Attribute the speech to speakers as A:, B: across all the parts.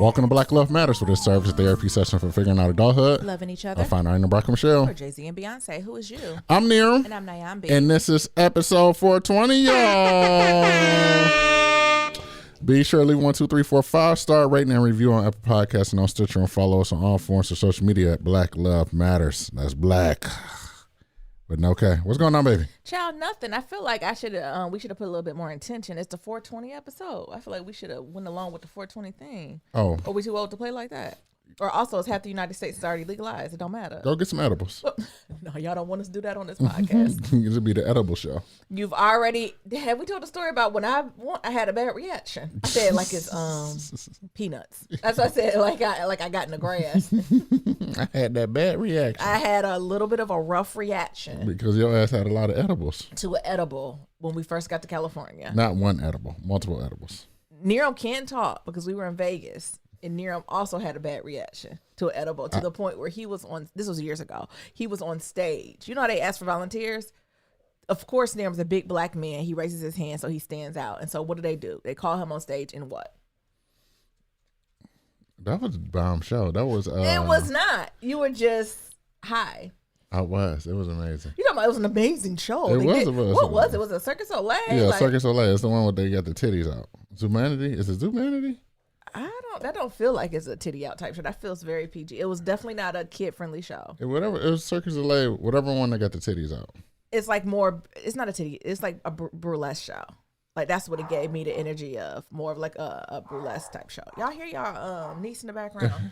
A: Welcome to Black Love Matters, for this service therapy session for figuring out adulthood.
B: Loving each other.
A: I find Irene Brock Michelle.
B: Or Jay-Z and Beyonce. Who is you?
A: I'm Neil.
B: And I'm Nyambi.
A: And this is episode 420, y'all. Be sure to leave 1, 2, 3, 4, 5-star rating and review on Apple Podcasts and on Stitcher, and follow us on all forms of social media at Black Love Matters. That's black. But okay, what's going on, baby?
B: Child, nothing. I feel like we should have put a little bit more intention. It's the 420 episode. I feel like we should have went along with the 420 thing. Oh. Are we too old to play like that? Or also, it's half the United States is already legalized. It don't matter.
A: Go get some edibles.
B: No, y'all don't want us to do that on this podcast.
A: It'll be the edible show.
B: Have we told the story about when I had a bad reaction? I said like it's peanuts. That's what I said. Like I got in the grass.
A: I had that bad reaction.
B: I had a little bit of a rough reaction.
A: Because your ass had a lot of edibles.
B: To an edible when we first got to California.
A: Not one edible, multiple edibles.
B: Nero can't talk because we were in Vegas. And Nero also had a bad reaction to an edible to the point where he was on, this was years ago, he was on stage. You know how they ask for volunteers? Of course, Nero's a big black man. He raises his hand so he stands out. And so what do? They call him on stage and what?
A: That was a bomb show. That was...
B: it was not. You were just high.
A: I was. It was amazing.
B: You know, it was an amazing show.
A: It was.
B: What was it? Was it Circus Soleil?
A: Yeah, Circus Soleil. It's the one where they got the titties out. Zumanity? Is it Zumanity?
B: That don't feel like it's a titty out type show. That feels very PG. It was definitely not a kid friendly show.
A: It was Circus Soleil, whatever one that got the titties out.
B: It's like more. It's not a titty. It's like a burlesque show. Like that's what it gave me the energy of, more of like a burlesque type show. Y'all hear y'all niece in the background?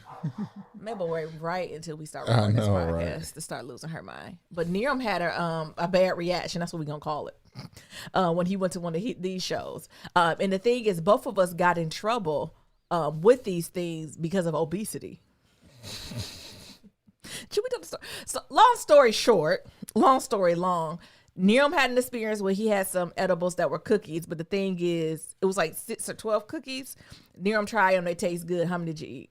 B: Maybe we'll wait right until we start recording this podcast to start losing her mind. But Nerum had a bad reaction. That's what we're gonna call it. When he went to one of these shows. And the thing is, both of us got in trouble with these things because of obesity. Should we tell the story? So, long story short, long story long, Nerum had an experience where he had some edibles that were cookies, but the thing is, it was like 6 or 12 cookies. Nerum tried them, they taste good. How many did you eat?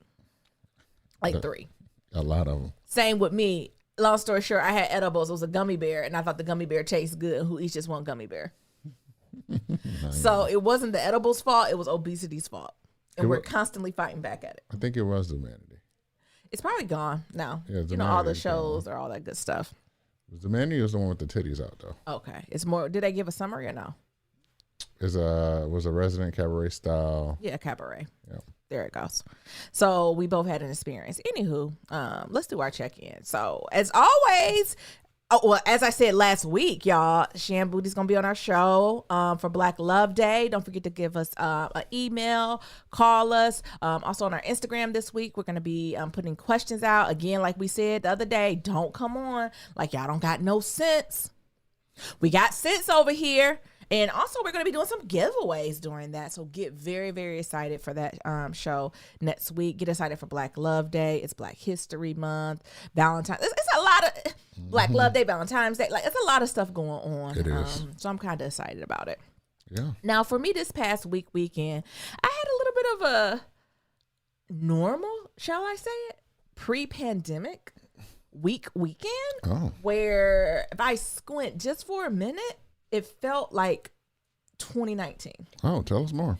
B: Like 3. A
A: lot of them.
B: Same with me. Long story short, I had edibles. It was a gummy bear, and I thought the gummy bear tastes good. Who eats just one gummy bear? So it wasn't the edibles' fault. It was obesity's fault. And we're constantly fighting back at it.
A: I think it was Zumanity.
B: It's probably gone now.
A: Yeah,
B: you know, all the shows or all that good stuff.
A: Zumanity was the one with the titties out, though.
B: Okay. It's more, did they give a summary or no?
A: It was a resident cabaret style.
B: Yeah, cabaret.
A: Yeah.
B: There it goes. So we both had an experience. Anywho, let's do our check-in. So as always, as I said last week, y'all, Shan Booty's going to be on our show for Black Love Day. Don't forget to give us an email, call us. Also on our Instagram this week, we're going to be putting questions out. Again, like we said the other day, don't come on like y'all don't got no sense. We got sense over here. And also, we're going to be doing some giveaways during that. So get very, very excited for that show next week. Get excited for Black Love Day. It's Black History Month, Valentine's. It's a lot of Black Love Day, Valentine's Day. Like, it's a lot of stuff going on.
A: It is.
B: So I'm kind of excited about it.
A: Yeah.
B: Now, for me this past weekend, I had a little bit of a normal, shall I say it, pre-pandemic weekend.
A: Oh.
B: Where if I squint just for a minute, it felt like 2019.
A: Oh, tell us more.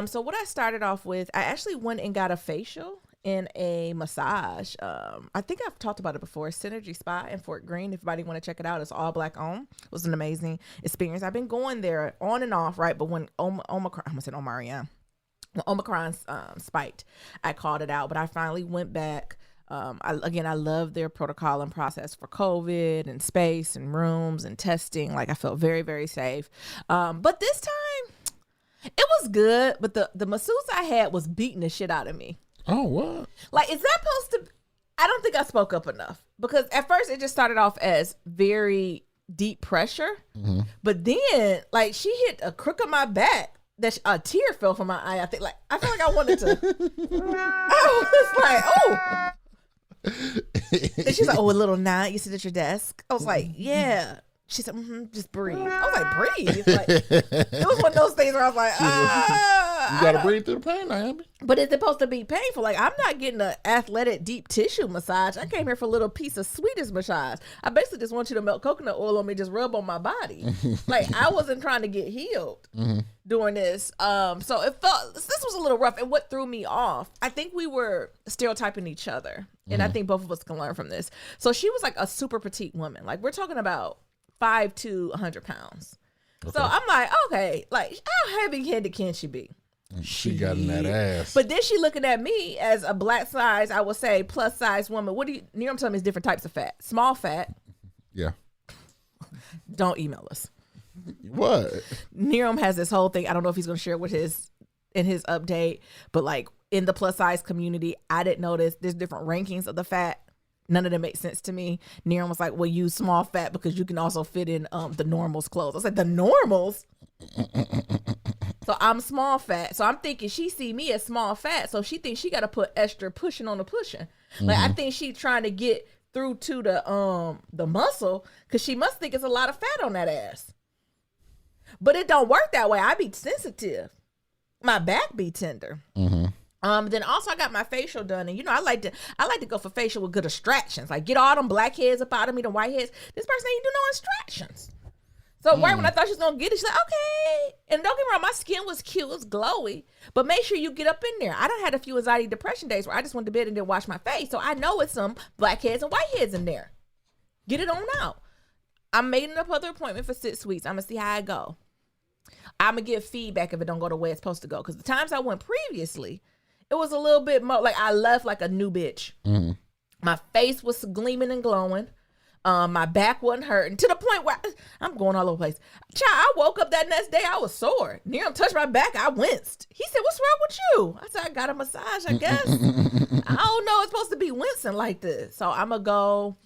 B: So what I started off with, I actually went and got a facial and a massage. I think I've talked about it before. Synergy Spa in Fort Greene. If anybody want to check it out, it's all Black owned. It was an amazing experience. I've been going there on and off, right? But when Omicron, I'm gonna say Omarion, when Omicron spiked, I called it out. But I finally went back. I love their protocol and process for COVID and space and rooms and testing. Like, I felt very, very safe. But this time it was good. But the masseuse I had was beating the shit out of me.
A: Oh, what?
B: Like, is that supposed to, I don't think I spoke up enough, because at first it just started off as very deep pressure. Mm-hmm. But then, like, she hit a crook of my back that a tear fell from my eye. I feel like I wanted to, I was like, oh. And she's like, oh, a little nod. You sit at your desk. I was like, yeah. She said, just breathe. I was like, breathe. Like, it was one of those things where I was like,
A: You got to breathe through the pain, Naomi.
B: But it's supposed to be painful. Like, I'm not getting an athletic deep tissue massage. I came here for a little piece of sweetest massage. I basically just want you to melt coconut oil on me, just rub on my body. Like, I wasn't trying to get healed doing this. So it felt, this was a little rough. And what threw me off, I think we were stereotyping each other. And I think both of us can learn from this. So she was like a super petite woman. Like, we're talking about 5 to 100 pounds. Okay. So I'm like, okay, like, how heavy-handed can she be?
A: She got in that ass.
B: But then she looking at me as a black size, I would say, plus size woman. What do you, Niram told me it's different types of fat. Small fat.
A: Yeah.
B: Don't email us.
A: What?
B: Niram has this whole thing. I don't know if he's going to share it with in his update, but like in the plus size community, I didn't notice there's different rankings of the fat. None of them make sense to me. Niram was like, well, use small fat because you can also fit in the normals clothes. I said, the normals? So I'm small fat. So I'm thinking she see me as small fat. So she thinks she got to put extra pushing on the pushing. Like, I think she trying to get through to the muscle because she must think it's a lot of fat on that ass. But it don't work that way. I be sensitive. My back be tender. Then also I got my facial done, and I like to go for facial with good extractions, like get all them blackheads up out of me, the whiteheads. This person ain't do no extractions. So right when I thought she was gonna get it, she's like, okay. And don't get me wrong, my skin was cute, it was glowy, but make sure you get up in there. I done had a few anxiety depression days where I just went to bed and didn't wash my face, so I know it's some blackheads and whiteheads in there. Get it on out. I'm making up other appointment for 6 weeks. I'm gonna see how I go. I'm gonna give feedback if it don't go the way it's supposed to go, because the times I went previously, it was a little bit more like I left like a new bitch. My face was gleaming and glowing. My back wasn't hurting to the point where I'm going all over the place. Child, I woke up that next day, I was sore. Niram touched my back, I winced. He said, what's wrong with you? I said, I got a massage, I guess. I don't know, it's supposed to be wincing like this. So I'm going to go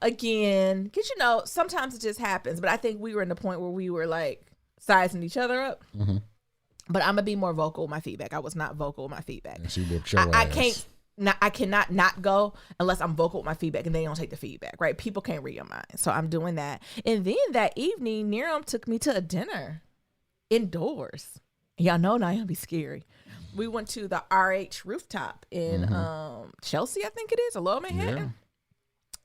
B: again. Because, sometimes it just happens. But I think we were in the point where we were like sizing each other up. But I'm gonna be more vocal with my feedback. I was not vocal with my feedback.
A: And she whipped your ass.
B: I cannot not go unless I'm vocal with my feedback, and they don't take the feedback, right? People can't read your mind, so I'm doing that. And then that evening, Niram took me to a dinner indoors. Y'all know now it'll be scary. We went to the RH rooftop in Chelsea, I think it is, or Lower Manhattan.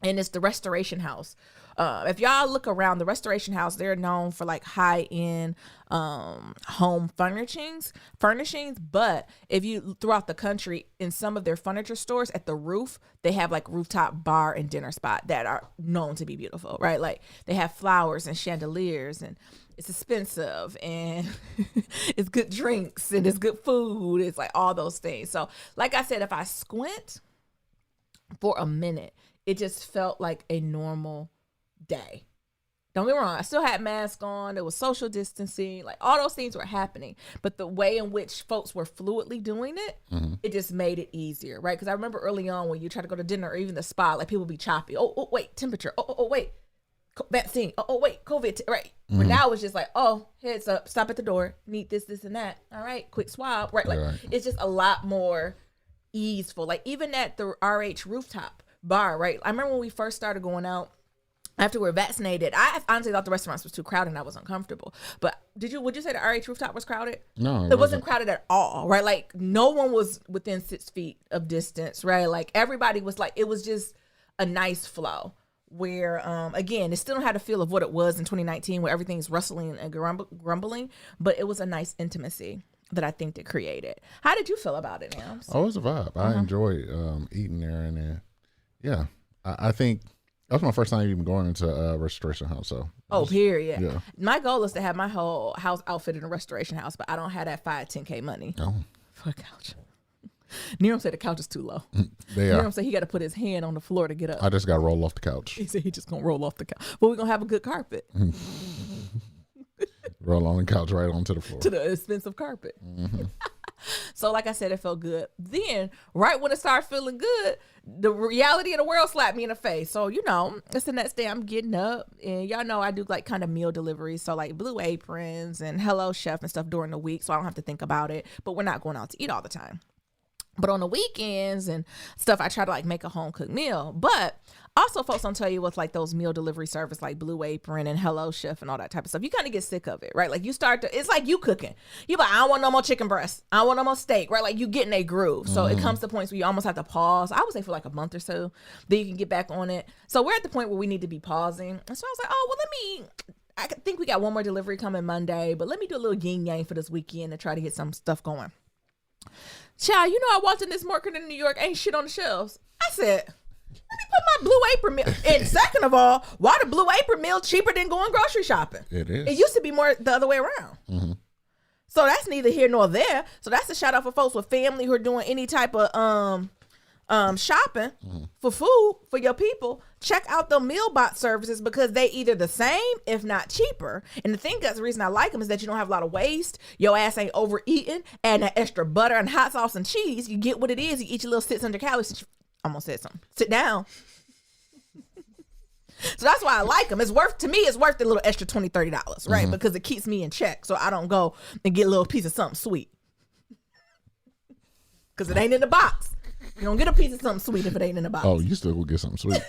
B: Yeah. And it's the Restoration House. If y'all look around, the Restoration House, they're known for like high-end home furnishings. But if you throughout the country, in some of their furniture stores at the roof, they have like rooftop bar and dinner spot that are known to be beautiful, right? Like they have flowers and chandeliers, and it's expensive, and it's good drinks, and it's good food. It's like all those things. So like I said, if I squint for a minute, it just felt like a normal day. Don't get me wrong, I still had masks on, there was social distancing, like all those things were happening, but the way in which folks were fluidly doing it, it just made it easier, right? Because I remember early on when you try to go to dinner or even the spa, like people be choppy. Oh wait, temperature. Oh wait, vaccine. Oh wait, COVID. Right. But now it's just like, oh, heads up, stop at the door, need this, and that. All right, quick swab. Right. Like it's just a lot more easeful. Like even at the RH rooftop bar, right? I remember when we first started going out after we were vaccinated, I honestly thought the restaurants was too crowded and I was uncomfortable. But would you say the RH rooftop was crowded?
A: No,
B: it wasn't crowded at all, right? Like no one was within 6 feet of distance, right? Like everybody was like, it was just a nice flow where, again, it still don't have the feel of what it was in 2019 where everything's rustling and grumbling, but it was a nice intimacy that I think that created. How did you feel about it, Nams?
A: Oh, it was a vibe. I enjoyed eating there, and yeah, I think that was my first time even going into a restoration house. So
B: period.
A: Yeah.
B: My goal is to have my whole house outfitted in a restoration house, but I don't have that 5-10K money for a couch. Niram said the couch is too low. Niram said he got to put his hand on the floor to get up.
A: I just got to roll off the couch.
B: He said he just gonna roll off the couch, but we're gonna have a good carpet.
A: Roll on the couch right onto the floor.
B: To the expensive carpet. So like I said, it felt good. Then right when it started feeling good, the reality of the world slapped me in the face. So, it's the next day I'm getting up, and y'all know I do like kind of meal deliveries. So like Blue Aprons and Hello Chef and stuff during the week. So I don't have to think about it, but we're not going out to eat all the time. But on the weekends and stuff, I try to like make a home cooked meal. But also, folks don't tell you with like those meal delivery service like Blue Apron and Hello Chef and all that type of stuff. You kind of get sick of it, right? Like you start to, it's like you cooking. You like, I don't want no more chicken breast. I don't want no more steak, right? Like you get in a groove. So it comes to points where you almost have to pause. I would say for like a month or so, then you can get back on it. So we're at the point where we need to be pausing. And so I was like, oh, well, I think we got one more delivery coming Monday, but let me do a little yin yang for this weekend to try to get some stuff going. Child, you know I walked in this market in New York, ain't shit on the shelves. I said, let me put my Blue Apron meal. And second of all, why the Blue Apron meal cheaper than going grocery shopping?
A: It is.
B: It used to be more the other way around. Mm-hmm. So that's neither here nor there. So that's a shout out for folks with family who are doing any type of shopping for food for your people. Check out the meal bot services because they either the same, if not cheaper. And the thing that's the reason I like them is that you don't have a lot of waste. Your ass ain't overeating. Add that extra butter and hot sauce and cheese. You get what it is. You eat your little 600 calories. I almost said something. Sit down. So that's why I like them. It's worth, to me, it's worth the little extra $20, $30, right? Because it keeps me in check. So I don't go and get a little piece of something sweet. Because it ain't in the box. You don't get a piece of something sweet if it ain't in the box.
A: Oh, you still go get something sweet.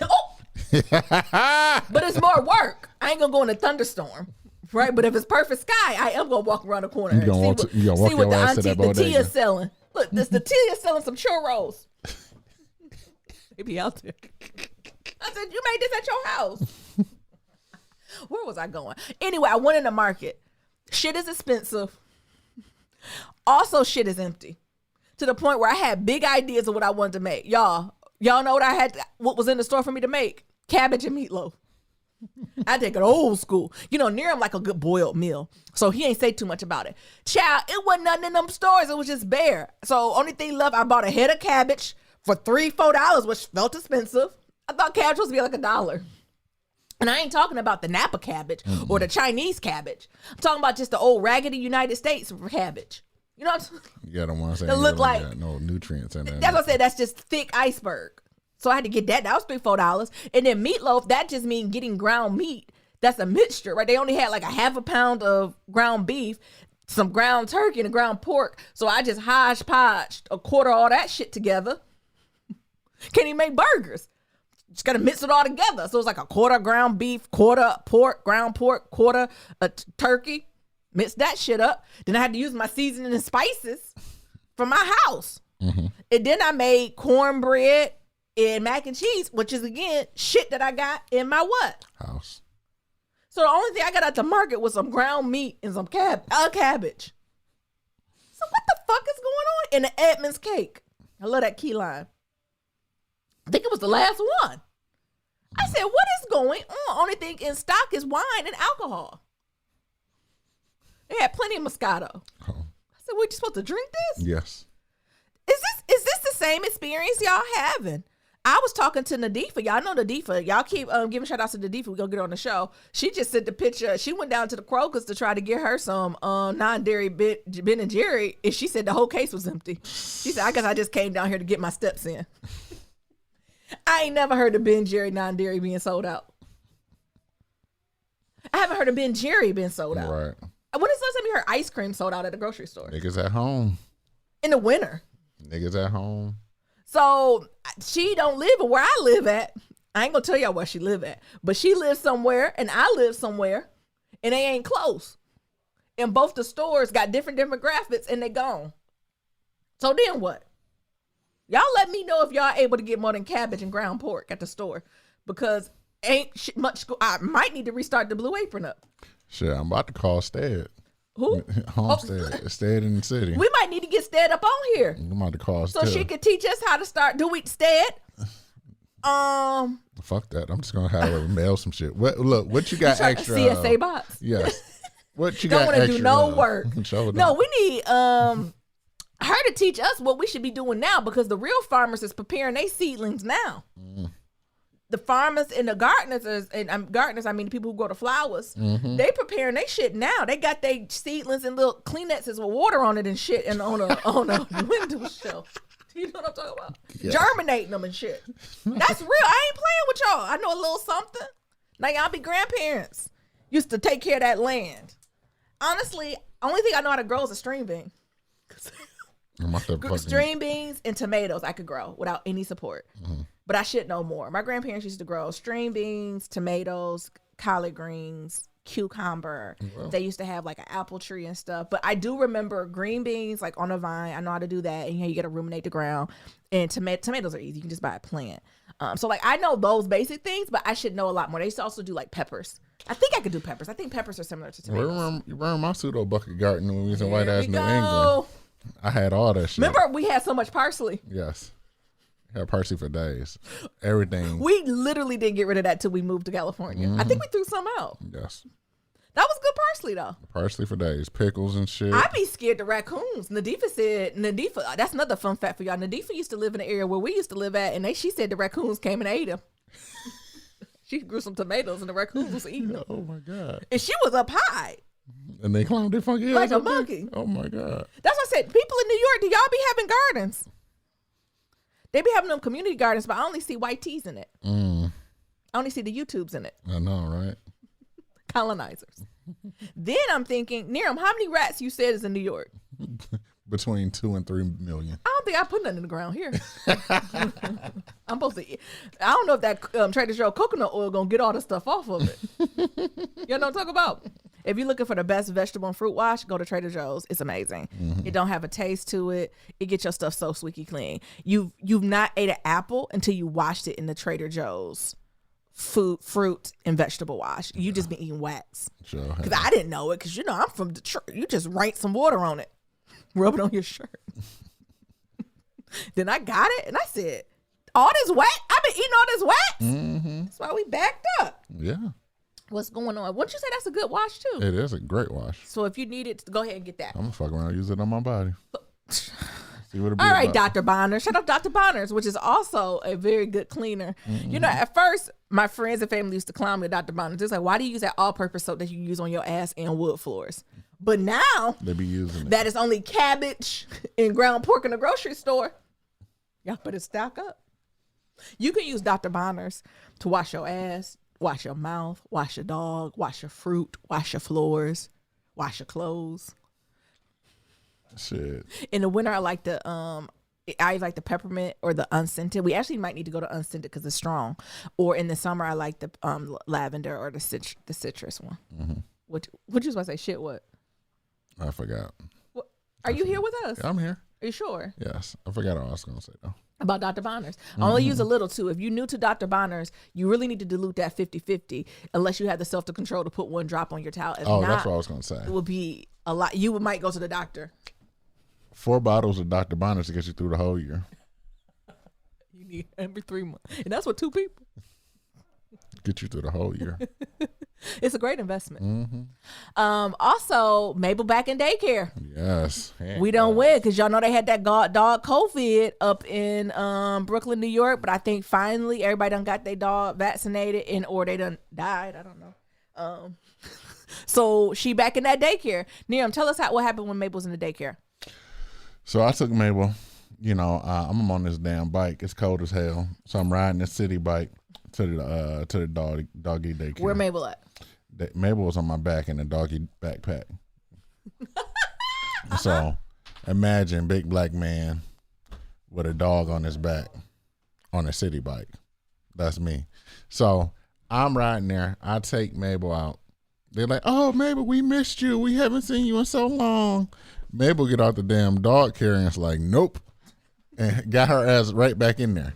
B: But it's more work. I ain't gonna go in a thunderstorm, right? But if it's perfect sky, I am gonna walk around the corner and see what the auntie, the tea is selling. Look, the tea is selling some churros. They be out there. I said, you made this at your house. Where was I going? Anyway, I went in the market. Shit is expensive. Also, shit is empty. To the point where I had big ideas of what I wanted to make. Y'all know what was in the store for me to make? Cabbage and meatloaf. I take it old school. You know, Near him like a good boiled meal. So he ain't say too much about it. Child, it wasn't nothing in them stores. It was just bare. So only thing left, I bought a head of cabbage for $3-4, which felt expensive. I thought cabbage was supposed to be like $1. And I ain't talking about the Napa cabbage or the Chinese cabbage. I'm talking about just the old raggedy United States cabbage. You know what I'm saying?
A: Yeah, the ones that
B: it look like
A: got no nutrients in there.
B: That's what I said. That's just thick iceberg. So I had to get that. That was $3-4. And then meatloaf, that just means getting ground meat. That's a mixture, right? They only had like a half a pound of ground beef, some ground turkey, and a ground pork. So I just hodgepodged a quarter of all that shit together. Can't even make burgers. Just got to mix it all together. So it's like a quarter ground beef, quarter pork, ground pork, quarter turkey. Mix that shit up. Then I had to use my seasoning and spices from my house. Mm-hmm. And then I made cornbread and mac and cheese, which is, again, shit that I got in my what?
A: House.
B: So the only thing I got at the market was some ground meat and some cabbage. So what the fuck is going on? And the Edmonds cake. I love that key lime. I think it was the last one. I said, what is going on? Only thing in stock is wine and alcohol. They had plenty of Moscato. Oh. I said, we just supposed to drink this?
A: Yes.
B: Is this the same experience y'all having? I was talking to Nadifa. Y'all know Nadifa. Y'all keep giving shout outs to Nadifa. We're going to get her on the show. She just sent the picture. She went down to the Kroger's to try to get her some non-dairy Ben and Jerry. And she said the whole case was empty. She said, I guess I just came down here to get my steps in. I ain't never heard of Ben Jerry non-dairy being sold out. I haven't heard of Ben Jerry being sold out.
A: Right.
B: When is the last time you heard ice cream sold out at the grocery store?
A: Niggas at home.
B: In the winter.
A: Niggas at home.
B: So she don't live where I live at. I ain't gonna tell y'all where she live at. But she lives somewhere and I live somewhere. And they ain't close. And both the stores got different demographics and they gone. So then what? Y'all let me know if y'all able to get more than cabbage and ground pork at the store. Because ain't much. I might need to restart the Blue Apron up.
A: Shit, I'm about to call Stead.
B: Who?
A: Homestead. Stead in the city.
B: We might need to get Stead up on here.
A: I'm about to call
B: so
A: Stead.
B: She could teach us how to start. Do we Stead?
A: Fuck that. I'm just gonna have her mail some shit. What you got extra?
B: CSA box.
A: Yes. What you
B: don't
A: got
B: want to
A: extra?
B: Do no work.
A: No,
B: we need her to teach us what we should be doing now because the real farmers is preparing their seedlings now. The farmers and the gardeners, gardeners, I mean the people who grow the flowers, they preparing their shit now. They got their seedlings and little Kleenexes with water on it and shit and on a window shelf. You know what I'm talking about? Yeah. Germinating them and shit. That's real. I ain't playing with y'all. I know a little something. Now y'all be grandparents. Used to take care of that land. Honestly, only thing I know how to grow is a string bean.
A: I'm out there fucking-
B: String beans and tomatoes I could grow without any support. But I should know more. My grandparents used to grow string beans, tomatoes, collard greens, cucumber.
A: Wow.
B: They used to have like an apple tree and stuff. But I do remember green beans like on a vine. I know how to do that. And you got to ruminate the ground. And tomatoes are easy. You can just buy a plant. So like I know those basic things, but I should know a lot more. They used to also do like peppers. I think I could do peppers. I think peppers are similar to tomatoes.
A: You remember my pseudo bucket garden when we was in white ass New
B: go.
A: England? I had all that shit.
B: Remember we had so much parsley.
A: Yes. Had parsley for days. Everything.
B: We literally didn't get rid of that till we moved to California. I think we threw some out.
A: Yes.
B: That was good parsley though.
A: Parsley for days. Pickles and shit.
B: I'd be scared of raccoons. Nadifa, that's another fun fact for y'all. Nadifa used to live in the area where we used to live at, and she said the raccoons came and ate them. She grew some tomatoes, and the raccoons was eating them.
A: Oh my God.
B: And she was up high.
A: And they climbed their funky
B: Like
A: ass
B: a
A: up there?
B: monkey.
A: Oh my God.
B: That's what I said. People in New York, do y'all be having gardens? They be having them community gardens, but I only see white teas in it. I only see the YouTubes in it.
A: I know, right?
B: Colonizers. Then I'm thinking, Niram, how many rats you said is in New York?
A: Between 2 and 3 million.
B: I don't think I put nothing in the ground here. I'm supposed to. I don't know if that Trader Joe coconut oil gonna get all the stuff off of it. You know what I'm talking about? If you're looking for the best vegetable and fruit wash, go to Trader Joe's. It's amazing. It don't have a taste to it. It gets your stuff so squeaky clean. You've not ate an apple until you washed it in the Trader Joe's fruit and vegetable wash. You just been eating wax.
A: Sure.
B: Because I didn't know it. Because I'm from Detroit. You just write some water on it, rub it on your shirt. Then I got it and I said, all this wax? I've been eating all this wax? That's why we backed up.
A: Yeah.
B: What's going on? Wouldn't you say that's a good wash too?
A: It is a great wash.
B: So if you need it, go ahead and get that.
A: I'm gonna fuck around and use it on my body. See what it be
B: All right,
A: about.
B: Dr. Bonner. Shout out Dr. Bonner's, which is also a very good cleaner. You know, at first, my friends and family used to clown me with Dr. Bonner's. It's like, why do you use that all-purpose soap that you use on your ass and wood floors? But now,
A: They be using it.
B: that is only cabbage and ground pork in the grocery store. Y'all better stock up. You can use Dr. Bonner's to wash your ass, wash your mouth, wash your dog, wash your fruit, wash your floors, wash your clothes.
A: Shit.
B: In the winter, I like the peppermint or the unscented. We actually might need to go to unscented because it's strong. Or in the summer, I like the lavender or the citrus one. What you supposed to say? Shit, what?
A: I forgot.
B: What? Are you here with us?
A: I'm here.
B: Are you sure?
A: Yes. I forgot what I was gonna say though.
B: About Dr. Bonner's. I only use a little too. If you're new to Dr. Bonner's, you really need to dilute that 50-50 unless you have the self-control to put one drop on your towel. If
A: Oh,
B: not,
A: that's what I was gonna say.
B: it would be a lot. You might go to the doctor.
A: 4 bottles of Dr. Bonner's to get you through the whole year.
B: You need every 3 months. And that's what 2 people.
A: Get you through the whole year.
B: It's a great investment. Also, Mabel back in daycare.
A: Yes.
B: We don't win because y'all know they had that dog COVID up in Brooklyn, New York. But I think finally everybody done got their dog vaccinated or they done died. I don't know. So she back in that daycare. Niram, tell us what happened when Mabel was in the daycare.
A: So I took Mabel. You know, I'm on this damn bike. It's cold as hell. So I'm riding this city bike to the doggy daycare.
B: Where Mabel at?
A: Mabel was on my back in a doggy backpack. So imagine big black man with a dog on his back on a city bike. That's me. So I'm riding there. I take Mabel out. They're like, "Oh, Mabel, we missed you. We haven't seen you in so long." Mabel get out the damn dog carrier and it's like, "Nope," and got her ass right back in there.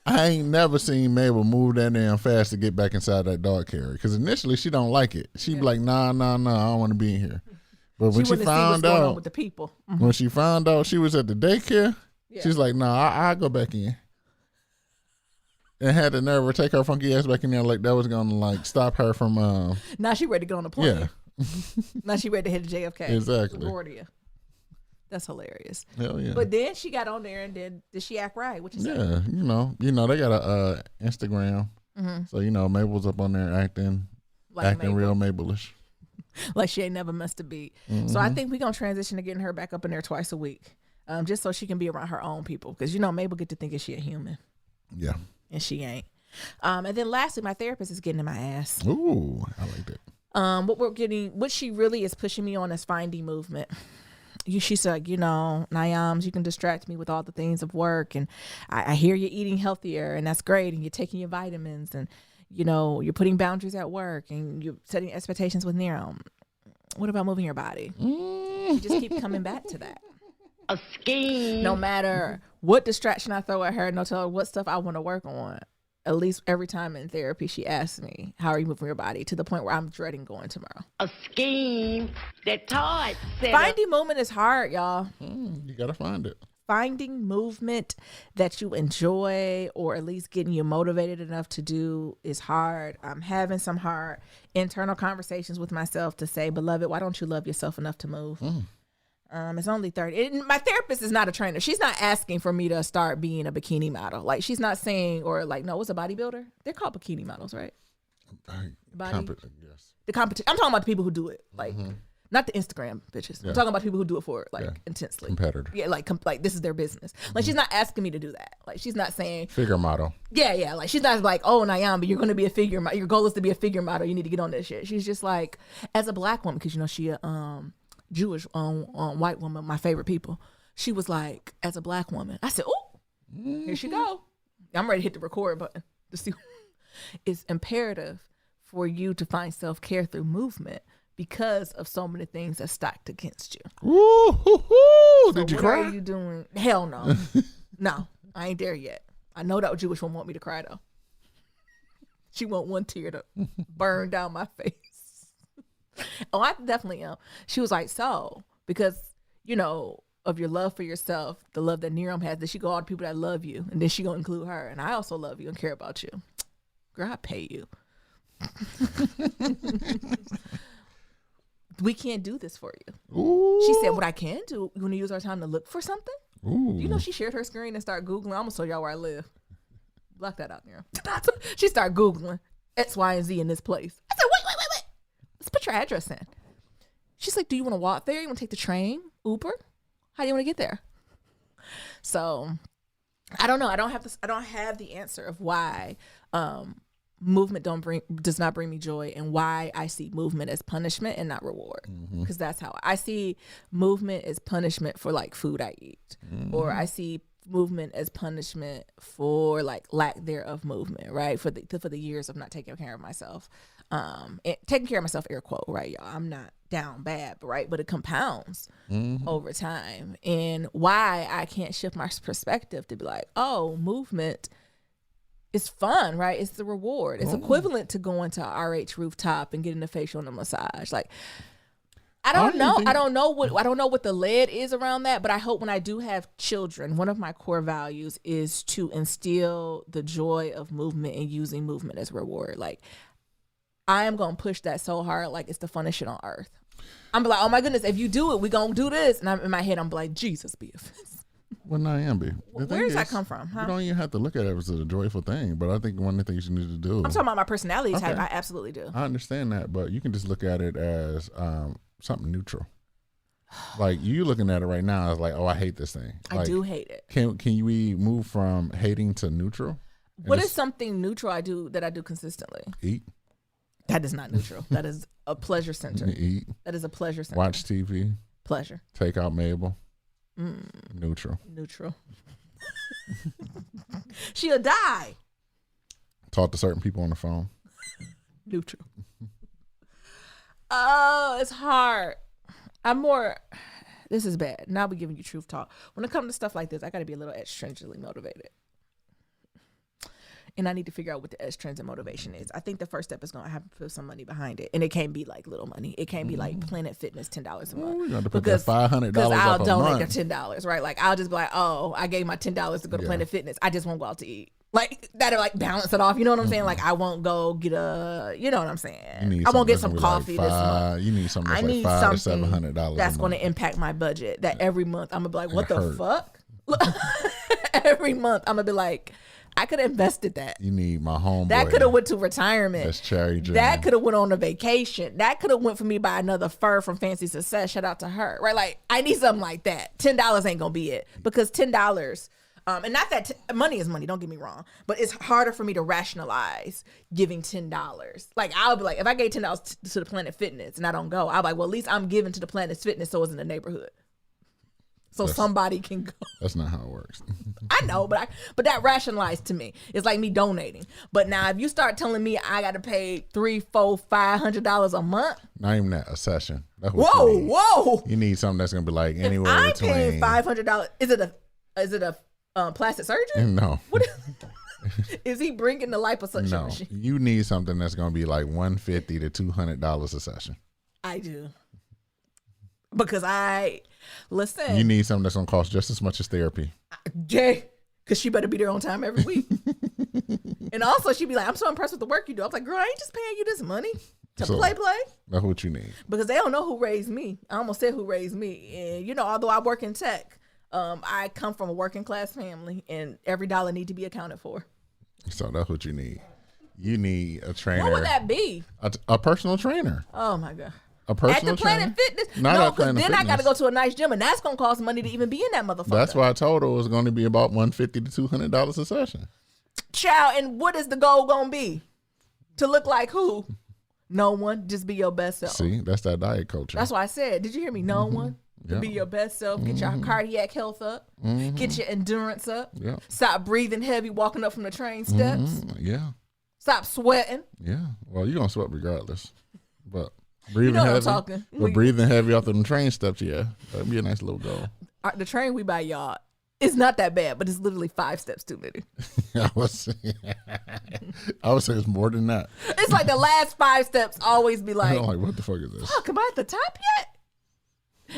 A: I ain't never seen Mabel move that damn fast to get back inside that dog carrier. Because initially she don't like it. She be like, nah, I don't want to be in here. But when she found out,
B: with the people.
A: when she found out she was at the daycare, she's like, nah, I'll go back in. And had the nerve to take her funky ass back in there like that was going to like stop her from.
B: Now she ready to go on the plane.
A: Yeah.
B: Now she ready to hit the JFK.
A: Exactly.
B: LaGuardia. That's hilarious.
A: Hell yeah.
B: But then she got on there and then did she act right? What you say?
A: Yeah, you know, they got a Instagram. So, you know, Mabel's up on there acting
B: Mabel.
A: real Mabelish.
B: Like she ain't never missed a beat. So I think we're going to transition to getting her back up in there twice a week. Just so she can be around her own people. Because, you know, Mabel get to think she a human.
A: Yeah.
B: And she ain't. And then lastly, my therapist is getting in my ass.
A: Ooh, I like that.
B: What she really is pushing me on is finding movement. she said, Nayams, you can distract me with all the things of work. And I hear you're eating healthier and that's great. And you're taking your vitamins and, you're putting boundaries at work and you're setting expectations with Nero. What about moving your body? You just keep coming back to that.
C: A scheme.
B: No matter what distraction I throw at her, no tell her what stuff I want to work on. At least every time in therapy, she asks me, how are you moving your body? To the point where I'm dreading going tomorrow.
C: A scheme that Todd set
B: Finding movement is hard, y'all.
A: You got to find it.
B: Finding movement that you enjoy or at least getting you motivated enough to do is hard. I'm having some hard internal conversations with myself to say, beloved, why don't you love yourself enough to move? It's only 30. My therapist is not a trainer. She's not asking for me to start being a bikini model. Like, she's not saying, or like, no, what's a bodybuilder? They're called bikini models, right?
A: Yes.
B: The competition. I'm talking about the people who do it. Like, not the Instagram bitches.
A: Yeah.
B: I'm talking about people who do it for it, like, intensely.
A: Competitor.
B: Yeah, like this is their business. Like, she's not asking me to do that. Like, she's not saying.
A: Figure model.
B: Yeah. Like, she's not like, oh, Nayamba, you're going to be a figure model. Your goal is to be a figure model. You need to get on this shit. She's just like, as a black woman, because, she Jewish white woman, my favorite people. She was like, as a black woman, I said, oh, here she go. I'm ready to hit the record button to see. It's imperative for you to find self-care through movement because of so many things that stacked against you.
A: Ooh,
B: So
A: did you
B: what
A: cry?
B: are you doing? Hell no. No, I ain't there yet. I know that Jewish woman want me to cry though. She want one tear to burn down my face. Oh, I definitely am. She was like, so, because, of your love for yourself, the love that Niram has, that she go all the people that love you, and then she gonna include her. And I also love you and care about you. Girl, I pay you. We can't do this for you.
A: Ooh.
B: She said, what I can do, you want to use our time to look for something?
A: Ooh.
B: She shared her screen and started Googling. I'm going to show y'all where I live. Block that out, Niram. She started Googling X, Y, and Z in this place. I said, wait. Let's put your address in. She's like, do you want to walk there? You want to take the train? Uber? How do you want to get there? So I don't know. I don't have the answer of why movement does not bring me joy and why I see movement as punishment and not reward. Because that's how I see movement as punishment for like food I eat. Or I see movement as punishment for like lack thereof movement, right? For the years of not taking care of myself. Taking care of myself, air quote, right, y'all? I'm not down bad, right? But it compounds over time. And why I can't shift my perspective to be like, oh, movement is fun, right? It's the reward. It's equivalent to going to a RH rooftop and getting a facial and a massage. Like, I don't know. I don't know what the lead is around that, but I hope when I do have children, one of my core values is to instill the joy of movement and using movement as reward. Like, I am going to push that so hard like it's the funnest shit on earth. I'm like, oh my goodness, if you do it, we going to do this. And I'm in my head, I'm like, Jesus be offense.
A: Well, I am.
B: Where does that come from? Huh?
A: You don't even have to look at it as a joyful thing, but I think one of the things you need to do.
B: I'm talking about my personality type.
A: Okay.
B: I absolutely do.
A: I understand that, but you can just look at it as something neutral. Like, you looking at it right now is like, oh, I hate this thing.
B: I
A: Like,
B: do hate it.
A: Can we move from hating to neutral?
B: What is something neutral I do consistently?
A: Eat.
B: That is not neutral. That is a pleasure center.
A: Eat.
B: That is a pleasure center.
A: Watch TV.
B: Pleasure.
A: Take out Mabel. Neutral.
B: She'll die.
A: Talk to certain people on the phone.
B: Neutral. Oh, it's hard. This is bad. Now we're giving you truth talk. When it comes to stuff like this, I got to be a little extrinsically motivated. And I need to figure out what the extrinsic motivation is. I think the first step is going to have to put some money behind it. And it can't be like little money. It can't be like Planet Fitness $10 a month.
A: We got to put that $500
B: because I'll
A: up a
B: donate
A: month.
B: the $10, right? Like, I'll just be like, oh, I gave my $10 to go to Planet Fitness. I just won't go out to eat. Like, that'll like balance it off. You know what I'm saying? Like, I won't go get you know what I'm saying? I won't get some coffee this month.
A: You need something
B: I
A: that's
B: need
A: like $500 to
B: something
A: $700
B: that's
A: a
B: going
A: month.
B: to impact my budget. That every month I'm going to be like, what the
A: hurt.
B: fuck? Every month I'm going to be like, I could have invested that.
A: You need my homeboy.
B: That could have went to retirement.
A: That's Cherry Jam.
B: That could have went on a vacation. That could have went for me buy another fur from Fancy Success. Shout out to her. Right? Like, I need something like that. $10 ain't gonna be it, because $10. And not that money is money. Don't get me wrong, but it's harder for me to rationalize giving $10. Like, I'll be like, if I gave $10 to the Planet Fitness and I don't go, I'll be like, well, at least I'm giving to the Planet Fitness, so it's in the neighborhood. so somebody can go.
A: That's not how it works.
B: I know, but that rationalized to me. It's like me donating. But now if you start telling me I got to pay $300, $400, $500 a month.
A: Not even that, a session. That's what you need.
B: Whoa.
A: You need something that's gonna be like anywhere
B: I'm
A: between.
B: paying $500. Is it a plastic surgeon?
A: No.
B: What is he bringing the liposuction
A: No.
B: machine?
A: You need something that's gonna be like $150 to $200 a session.
B: I do. Because listen.
A: You need something that's gonna cost just as much as therapy.
B: Jay, because she better be there on time every week. And also she'd be like, I'm so impressed with the work you do. I was like, girl, I ain't just paying you this money to play.
A: That's what you need.
B: Because they don't know who raised me. I almost said who raised me. And although I work in tech, I come from a working class family and every dollar need to be accounted for.
A: So that's what you need. You need a trainer.
B: What would that be?
A: A personal trainer.
B: Oh my God.
A: A personal
B: At the Planet
A: trainer?
B: Fitness?
A: Not
B: no,
A: at
B: because
A: Planet
B: then I got to
A: Fitness.
B: go to a nice gym, and that's going to cost money to even be in that motherfucker.
A: That's why I told her it was going to be about $150 to $200 a session.
B: Child, and what is the goal going to be? To look like who? No one. Just be your best self.
A: See, that's that diet culture.
B: That's why I said, did you hear me? No one. To
A: Yeah.
B: be your best self. Get your cardiac health up. Get your endurance up.
A: Yeah.
B: Stop breathing heavy walking up from the train steps.
A: Yeah.
B: Stop sweating.
A: Yeah. Well, you're going to sweat regardless. But breathing
B: know what I'm
A: heavy.
B: talking.
A: But breathing heavy off them train steps, yeah. That'd be a nice little goal.
B: The train we buy, y'all, it's not that bad, but it's literally 5 steps too many.
A: I would say it's more than that.
B: It's like the last 5 steps always be like,
A: I'm like, what the fuck is this?
B: fuck, am I at the top yet?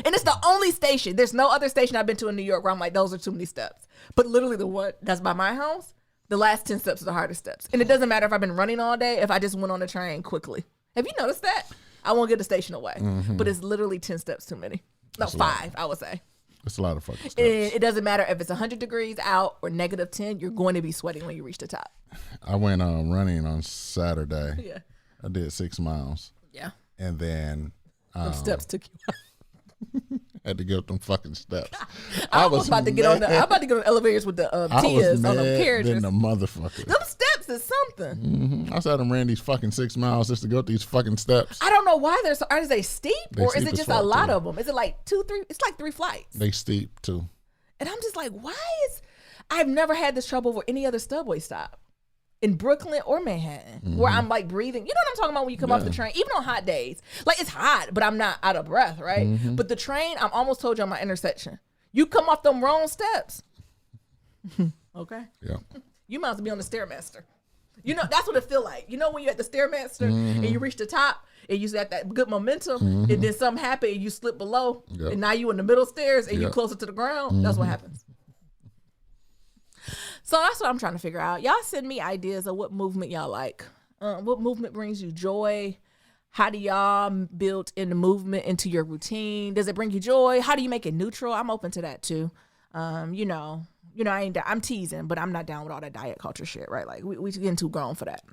B: And it's the only station. There's no other station I've been to in New York where I'm like, those are too many steps. But literally the one that's by my house, the last 10 steps are the hardest steps. And it doesn't matter if I've been running all day, if I just went on the train quickly. Have you noticed that? I won't get the station away. But it's literally 10 steps too many. No,
A: That's a lot.
B: 5, I would say.
A: It's a lot of fucking steps.
B: And it doesn't matter if it's 100 degrees out or negative 10, you're going to be sweating when you reach the top.
A: I went running on Saturday.
B: Yeah.
A: I did 6 miles.
B: Yeah.
A: And then
B: Those steps took you out.
A: had to get up them fucking steps.
B: I was about to get on I'm about to get on elevators with the Tias on them carriages.
A: Than the motherfucker.
B: Them steps is something.
A: I said I ran these fucking 6 miles just to go up these fucking steps.
B: I don't know why they're so. Are they steep
A: They
B: or is
A: steep
B: it
A: as
B: just a
A: fuck,
B: lot
A: too.
B: of them? Is it like 2, 3? It's like 3 flights.
A: They steep too.
B: And I'm just like, why is? I've never had this trouble with any other subway stop in Brooklyn or Manhattan where I'm like breathing. You know what I'm talking about when you come off the train, even on hot days. Like it's hot, but I'm not out of breath, right? But the train, I'm almost told you on my intersection. You come off them wrong steps. Okay.
A: Yeah.
B: You might as well be on the Stairmaster. You know, that's what it feel like. You know when you're at the Stairmaster and you reach the top and you got that good momentum and then something happen and you slip below and now you in the middle stairs and you closer to the ground. That's what happens. So that's what I'm trying to figure out. Y'all send me ideas of what movement y'all like. What movement brings you joy? How do y'all build in the movement into your routine? Does it bring you joy? How do you make it neutral? I'm open to that too. I'm teasing, but I'm not down with all that diet culture shit, right? Like we getting too grown for that.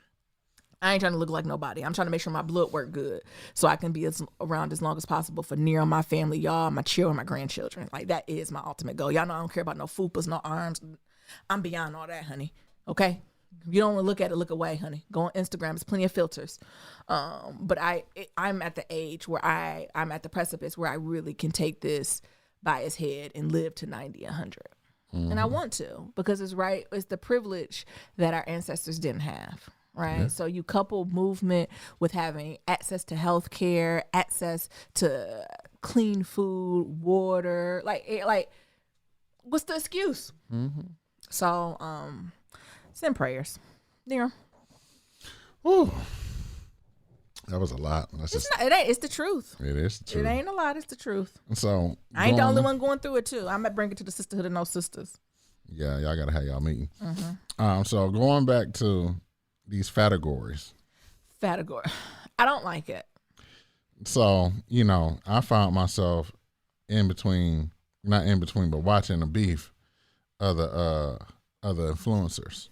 B: I ain't trying to look like nobody. I'm trying to make sure my blood work good so I can be around as long as possible for near my family, y'all, my children, my grandchildren. Like that is my ultimate goal. Y'all know I don't care about no fupas, no arms. I'm beyond all that, honey. Okay? If you don't want to look at it, look away, honey. Go on Instagram. There's plenty of filters. But I'm at the age where I'm at the precipice where I really can take this by its head and live to 90, 100. And I want to because it's the privilege that our ancestors didn't have. Right. Yeah. So you couple movement with having access to health care, access to clean food, water, like what's the excuse? So, send prayers. Yeah.
A: Ooh. That was a lot.
B: It's the truth.
A: It is the truth.
B: It ain't a lot. It's the truth.
A: So
B: I ain't the only one going through it too. I might bring it to the sisterhood of no sisters.
A: Yeah, y'all gotta have y'all meeting. So going back to these categories.
B: Category. I don't like it.
A: So, I found myself not in between, but watching the beef of the other influencers.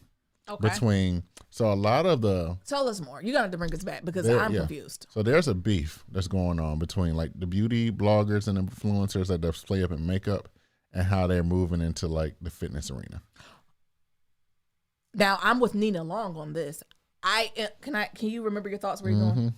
B: Okay.
A: So a lot of the...
B: Tell us more. You're going to have to bring us back because I'm confused.
A: So there's a beef that's going on between like the beauty bloggers and influencers that display up in makeup and how they're moving into like the fitness arena.
B: Now, I'm with Nina Long on this. Can you remember your thoughts where you're going?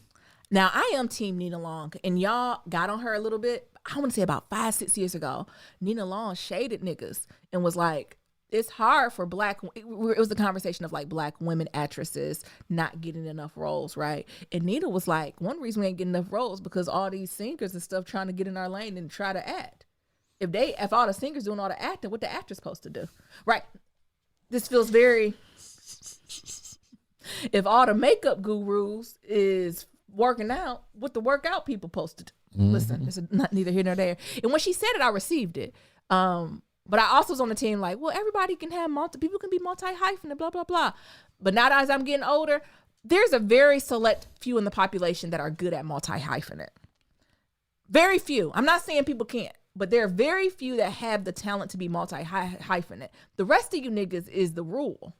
B: Now, I am team Nina Long, and y'all got on her a little bit. I want to say about 5-6 years ago, Nina Long shaded niggas and was like, it's hard for it was the conversation of like black women actresses not getting enough roles, right? And Nina was like, one reason we ain't getting enough roles because all these singers and stuff trying to get in our lane and try to act. If all the singers doing all the acting, what the actor's supposed to do, right? This feels very. If all the makeup gurus is working out, what the workout people supposed to do? Listen, it's not neither here nor there. And when she said it, I received it. But I also was on the team like, well, everybody can have people can be multi-hyphenate, blah, blah, blah. But now that as I'm getting older, there's a very select few in the population that are good at multi-hyphenate. Very few. I'm not saying people can't, but there are very few that have the talent to be multi-hyphenate. The rest of you niggas is the rule.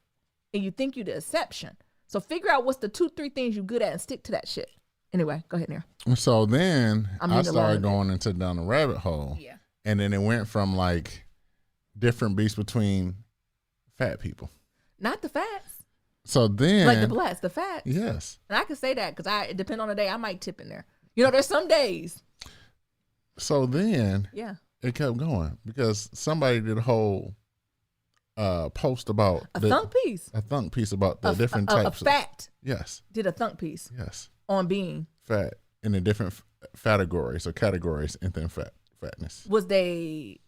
B: And you think you're the exception. So figure out what's the 2-3 things you're good at and stick to that shit. Anyway, go ahead, Nira.
A: So then I started going down the rabbit hole.
B: Yeah.
A: And then it went from like different beats between fat people.
B: Not the fats.
A: So then.
B: Like the blacks, the fats.
A: Yes.
B: And I can say that because it depends on the day. I might tip in there. You know, there's some days.
A: So then.
B: Yeah.
A: It kept going because somebody did a whole post about.
B: A thunk piece.
A: A thunk piece about the different types.
B: A fat.
A: Yes.
B: Did a thunk piece.
A: Yes.
B: On being.
A: Fat in the different categories within fatness.
B: Was they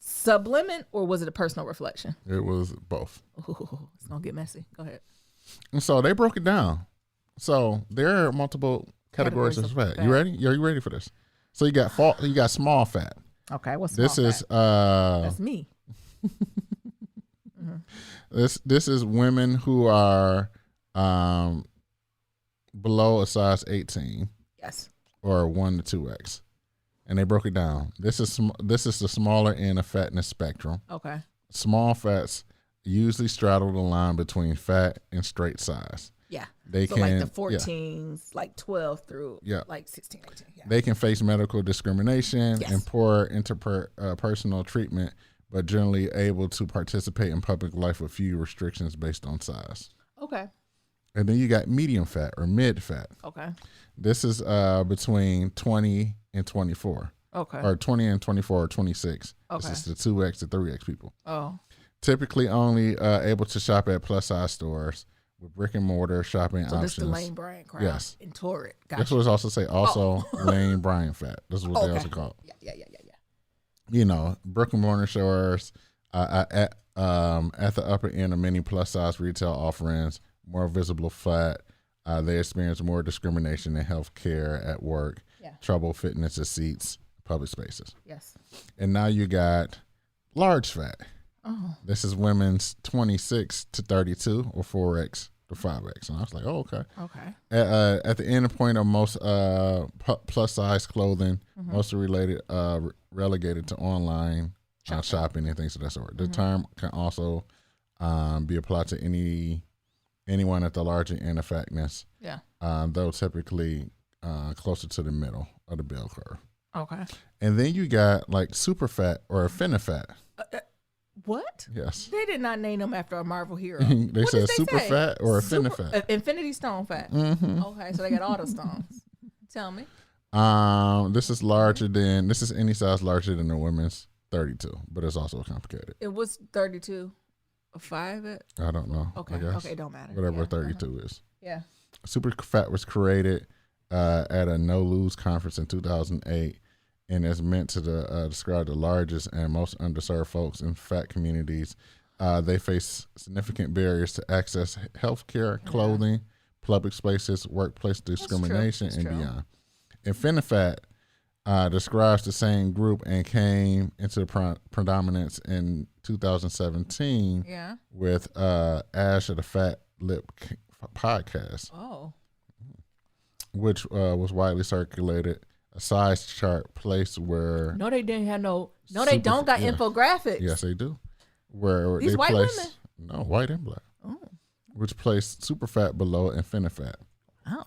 B: sublimin or was it a personal reflection?
A: It was both.
B: Ooh, it's gonna get messy. Go ahead.
A: And so they broke it down. So there are multiple categories of fat. You ready? Are you ready for this? So you got small fat.
B: Okay, what's small
A: this is
B: fat? That's me.
A: This is women who are below a size 18.
B: Yes.
A: Or 1 to 2x. And they broke it down. This is the smaller end of fatness spectrum.
B: Okay.
A: Small fats usually straddle the line between fat and straight size.
B: Yeah.
A: They
B: so
A: can,
B: like the 14s, like 12 through like 16, 18. Yeah.
A: They can face medical discrimination and poor interpersonal treatment, but generally able to participate in public life with few restrictions based on size.
B: Okay.
A: And then you got medium fat or mid fat.
B: Okay.
A: This is between 20 and 24.
B: Okay.
A: Or 20 and 24 or 26.
B: Okay.
A: This is the 2X to 3X people.
B: Oh.
A: Typically only able to shop at plus size stores with brick and mortar shopping options.
B: So this is the Lane Bryant crowd.
A: Yes.
B: In Torrid.
A: Gotcha. That's what it's also say. Also Lane Bryant fat. This is what they also call it.
B: Yeah.
A: You know, brick and mortar stores at the upper end of many plus size retail offerings, more visible fat. They experience more discrimination in health care at work, trouble fitting into seats, public spaces.
B: Yes. And
A: now you got large fat.
B: Oh.
A: This is women's 26 to 32 or 4X to 5X. And I was like, oh, okay.
B: Okay.
A: At the end point of most plus size clothing, mostly relegated to online shopping and things of that sort. The term can also be applied to anyone at the larger end of fatness. Yeah. Though typically closer to the middle of the bell curve.
B: Okay.
A: And then you got like super fat or fat.
B: What?
A: Yes.
B: They did not name them after a Marvel hero.
A: They said super fat or fat.
B: Infinity Stone fat.
A: Mm-hmm.
B: Okay, so they got all the stones. Tell me.
A: This is any size larger than the women's 32, but it's also complicated.
B: It was 32. A 5?
A: I don't know.
B: Okay. Okay, don't matter.
A: Whatever 32 is.
B: Yeah.
A: Super fat was created at a no lose conference in 2008. And is meant to describe the largest and most underserved folks in fat communities. They face significant barriers to access health care, clothing, public spaces, workplace discrimination, and beyond. InfiniFat describes the same group and came into predominance in 2017 with Ash of the Fat Lip podcast.
B: Oh.
A: Which was widely circulated. A size chart place where
B: they didn't have they don't got infographics.
A: Yes, they do. Where
B: these
A: they
B: white
A: place
B: women?
A: No, white and black.
B: Oh.
A: Which place super fat below InfiniFat.
B: Oh.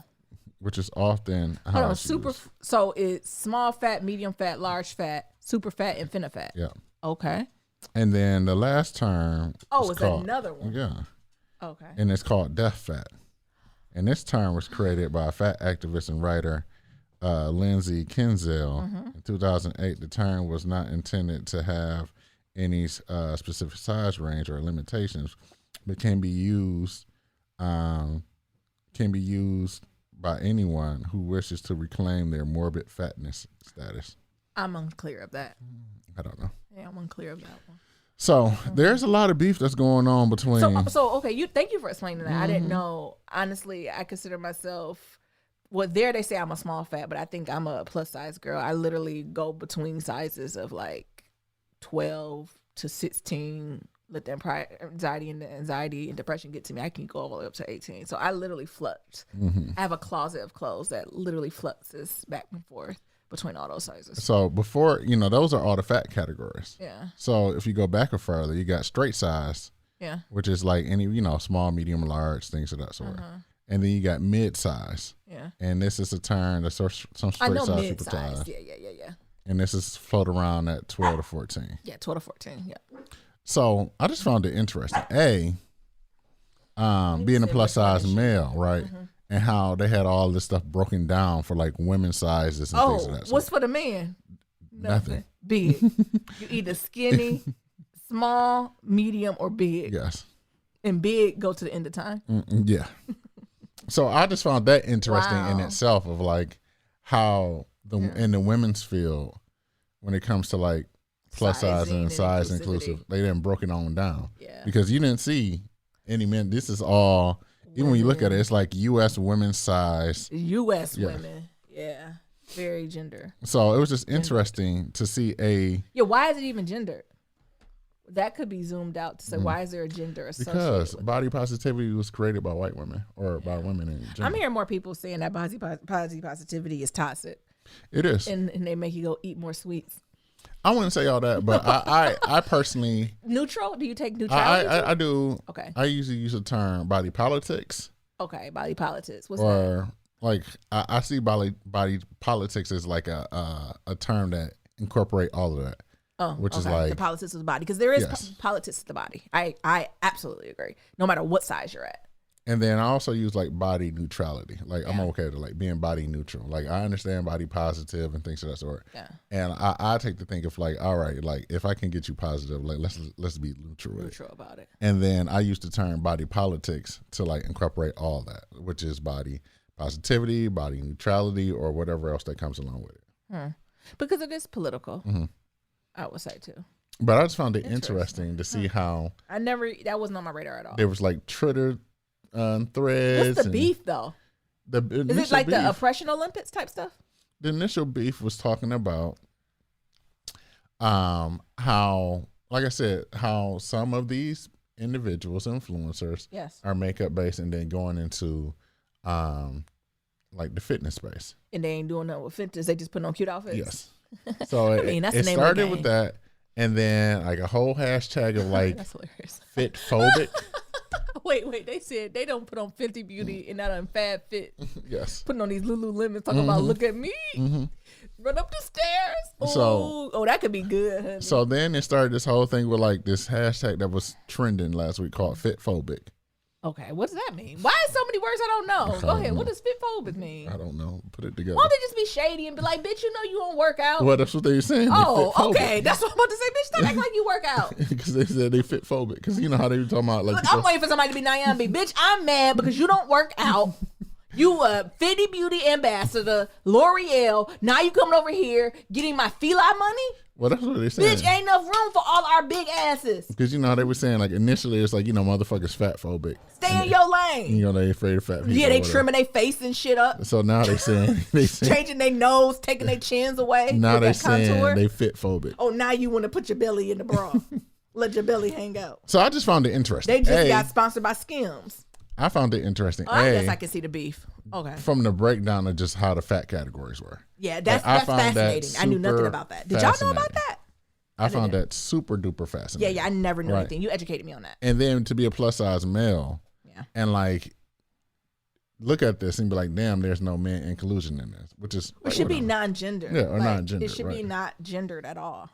A: Which is often how it's used.
B: So it's small fat, medium fat, large fat, super fat, InfiniFat.
A: Yeah.
B: Okay.
A: And then the last term
B: is another one.
A: Yeah.
B: Okay.
A: And it's called death fat. And this term was created by a fat activist and writer Lindsay Kinzel in 2008, the term was not intended to have any specific size range or limitations, but can be used by anyone who wishes to reclaim their morbid fatness status.
B: I'm unclear of that.
A: I don't know.
B: Yeah, I'm unclear of that one.
A: So there's a lot of beef that's going on between.
B: So okay, thank you for explaining that. I didn't know. Honestly, I consider myself. Well, there they say I'm a small fat, but I think I'm a plus size girl. I literally go between sizes of like 12 to 16. Let the anxiety and depression get to me. I can go all the way up to 18. So I literally flux. I have a closet of clothes that literally fluxes back and forth between all those sizes.
A: So before, those are all the fat categories.
B: Yeah.
A: So if you go back a further, you got straight size.
B: Yeah.
A: Which is like any, small, medium, large, things of that sort. And then you got mid size. Yeah. And this is a term that some straight size people size.
B: Yeah.
A: And this is float around at 12 to 14.
B: Yeah, 12 to 14. Yeah.
A: So I just found it interesting. Being a plus size male, right? And how they had all this stuff broken down for like women's sizes and things of that sort.
B: What's for the man?
A: Nothing.
B: Big. You either skinny, small, medium, or big.
A: Yes.
B: And big go to the end of time.
A: Yeah. So I just found that interesting in itself of like how in the women's field, when it comes to like plus size and size inclusive, they didn't broke it on down. Yeah. Because you didn't see any men. This is all, even when you look at it, it's like U.S. women's size.
B: U.S. women. Yeah. Very gender.
A: So it was just interesting to see
B: why is it even gendered? That could be zoomed out to say, why is there a gender associated
A: because
B: with
A: body positivity was created by white women or by women in general.
B: I'm hearing more people saying that body positivity is toxic.
A: It is.
B: And they make you go eat more sweets.
A: I wouldn't say all that, but I personally...
B: Neutral? Do you take neutrality?
A: I do.
B: Okay.
A: I usually use the term body politics.
B: Okay, body politics. What's that?
A: Like, I see body politics as like a term that incorporate all of that. Which is like
B: the politics of the body, because there is politics of the body. I absolutely agree. No matter what size you're at.
A: And then I also use like body neutrality. Like I'm okay to like being body neutral. Like I understand body positive and things of that sort. Yeah. And I take to think of like, all right, like if I can get you positive, like let's be neutral
B: about it.
A: And then I use the term body politics to like incorporate all that, which is body positivity, body neutrality, or whatever else that comes along with it.
B: Because it is political. I would say too.
A: But I just found it interesting to see how
B: that wasn't on my radar at all.
A: There was like Twitter threads.
B: What's the beef though? Is it like the oppression Olympics type stuff?
A: The initial beef was talking about how, like I said, how some of these individuals, influencers, are makeup based and then going into like the fitness space.
B: And they ain't doing nothing with fitness. They just putting on cute outfits.
A: Yes. So it started with that, and then like a whole hashtag of like fit phobic.
B: Wait, they said they don't put on Fenty Beauty and not on Fab Fit.
A: Yes.
B: Putting on these Lululemons talking about look at me. Run up the stairs. Oh, that could be good, honey.
A: So then it started this whole thing with like this hashtag that was trending last week called fit phobic.
B: Okay, what does that mean? Why is so many words I don't know? Go ahead. What does fit phobic mean?
A: I don't know. Put it together.
B: Why don't they just be shady and be like, bitch, you know you don't work out?
A: Well, that's what they were saying.
B: Oh, okay. That's what I'm about to say. Bitch, don't act like you work out.
A: Because they said they fit phobic. Because you know how they were talking about like.
B: Look, I'm waiting for somebody to be Nyambi. Bitch, I'm mad because you don't work out. You a Fenty Beauty ambassador, L'Oreal. Now you coming over here getting my Fila money?
A: Well, that's what they saying.
B: Bitch, ain't enough room for all our big asses.
A: Because you know how they were saying, like initially it's like, motherfuckers fat phobic.
B: Stay in your lane.
A: They afraid of fat people.
B: Yeah, they trimming their face and shit up.
A: So now they saying
B: changing their nose, taking their chins away.
A: Now they saying they fit phobic.
B: Oh, now you want to put your belly in the bra. Let your belly hang out.
A: So I just found it interesting.
B: They just got sponsored by Skims.
A: I found it interesting.
B: I guess I can see the beef. Okay.
A: From the breakdown of just how the fat categories were.
B: Yeah, that's fascinating. I knew nothing about that. Did y'all know about that?
A: I found that super duper fascinating.
B: Yeah, I never knew anything. You educated me on that.
A: And then to be a plus size male, and like look at this and be like, damn, there's no man inclusion in this, which is
B: it should be non-gendered.
A: Yeah, or non-gendered.
B: It should be not gendered at all.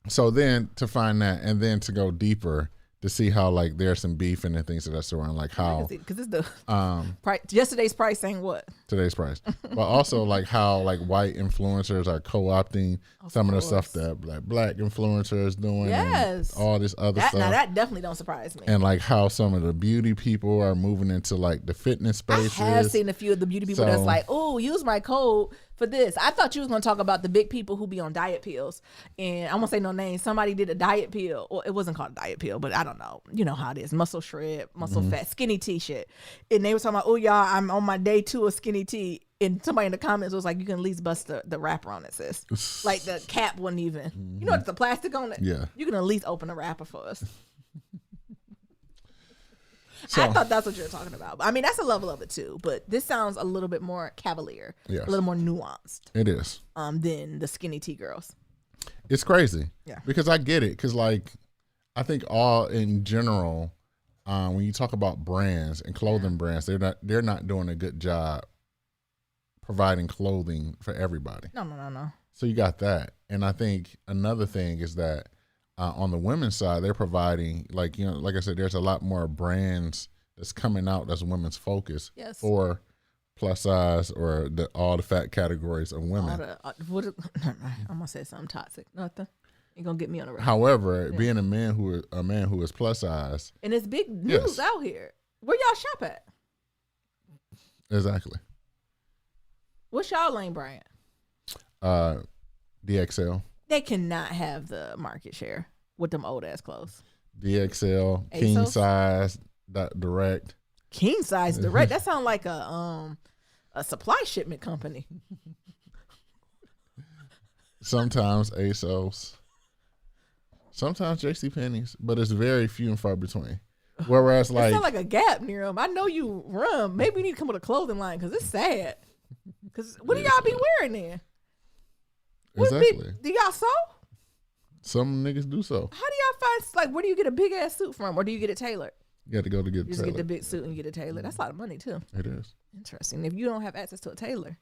A: So then to find that, and then to go deeper to see how like there's some beef and things of that sort, and like how
B: because it's the price. Yesterday's price ain't what
A: today's price, but also like how like white influencers are co-opting some of the stuff that like black influencers doing.
B: Yes,
A: and all this other stuff.
B: Now that definitely don't surprise me.
A: And like how some of the beauty people are moving into like the fitness spaces.
B: I have seen a few of the beauty people that's like, oh, use my code for this. I thought you was gonna talk about the big people who be on diet pills, and I won't say no names. Somebody did a diet pill, or it wasn't called a diet pill, but I don't know. You know how it is: muscle shred, muscle fat, skinny tea shit. And they were talking about, oh y'all, I'm on my day 2 of skinny tea, and somebody in the comments was like, you can at least bust the wrapper on it, sis. Like the cap wasn't even. You know, it's the plastic on it.
A: Yeah,
B: you can at least open the wrapper for us.
A: So,
B: I thought that's what you were talking about. I mean, that's a level of it too, but this sounds a little bit more cavalier,
A: yes.
B: a little more nuanced.
A: It is.
B: Than the skinny tea girls.
A: It's crazy.
B: Yeah.
A: Because I get it. Because like, I think all in general, when you talk about brands and clothing brands, they're not doing a good job providing clothing for everybody.
B: No.
A: So you got that, and I think another thing is that. On the women's side, they're providing, like, you know, like I said, there's a lot more brands that's coming out that's women's focus for plus size or all the fat categories of women.
B: I'm going to say something toxic. Nothing. You're going to get me on the road.
A: However, being a man who is plus size.
B: And it's big news out here. Where y'all shop at?
A: Exactly.
B: What's y'all lane, Brian?
A: DXL.
B: They cannot have the market share with them old ass clothes.
A: DXL,
B: ASOS?
A: king size, direct.
B: King size direct. That sounds like a supply shipment company.
A: Sometimes ASOS. Sometimes JCPenney's, but it's very few and far between. Whereas like,
B: it sounds like a Gap near them. I know you run. Maybe we need to come with a clothing line because it's sad. Because what do y'all be wearing then?
A: Exactly.
B: Do y'all sew?
A: Some niggas do so.
B: How do y'all find, like, where do you get a big ass suit from, or do you get it tailored?
A: You got to go to get it
B: You just
A: tailored.
B: get the big suit and you get it tailored. That's a lot of money too.
A: It is.
B: Interesting. If you don't have access to a tailor,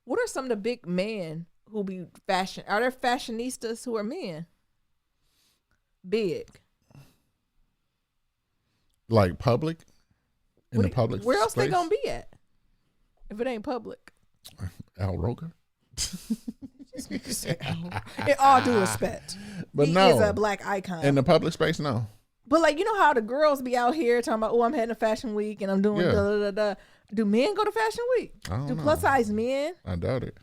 B: what are some of the big men who be fashion? Are there fashionistas who are men? Big.
A: Like public? In the public
B: where else
A: space?
B: they gonna be at? If it ain't public.
A: Al Roker?
B: In all due respect.
A: But
B: he
A: no.
B: is a black icon.
A: In the public space, no.
B: But like, you know how the girls be out here talking about, oh, I'm heading to Fashion Week and I'm doing da da da da. Do men go to Fashion Week?
A: I don't know.
B: Plus size men?
A: I doubt it.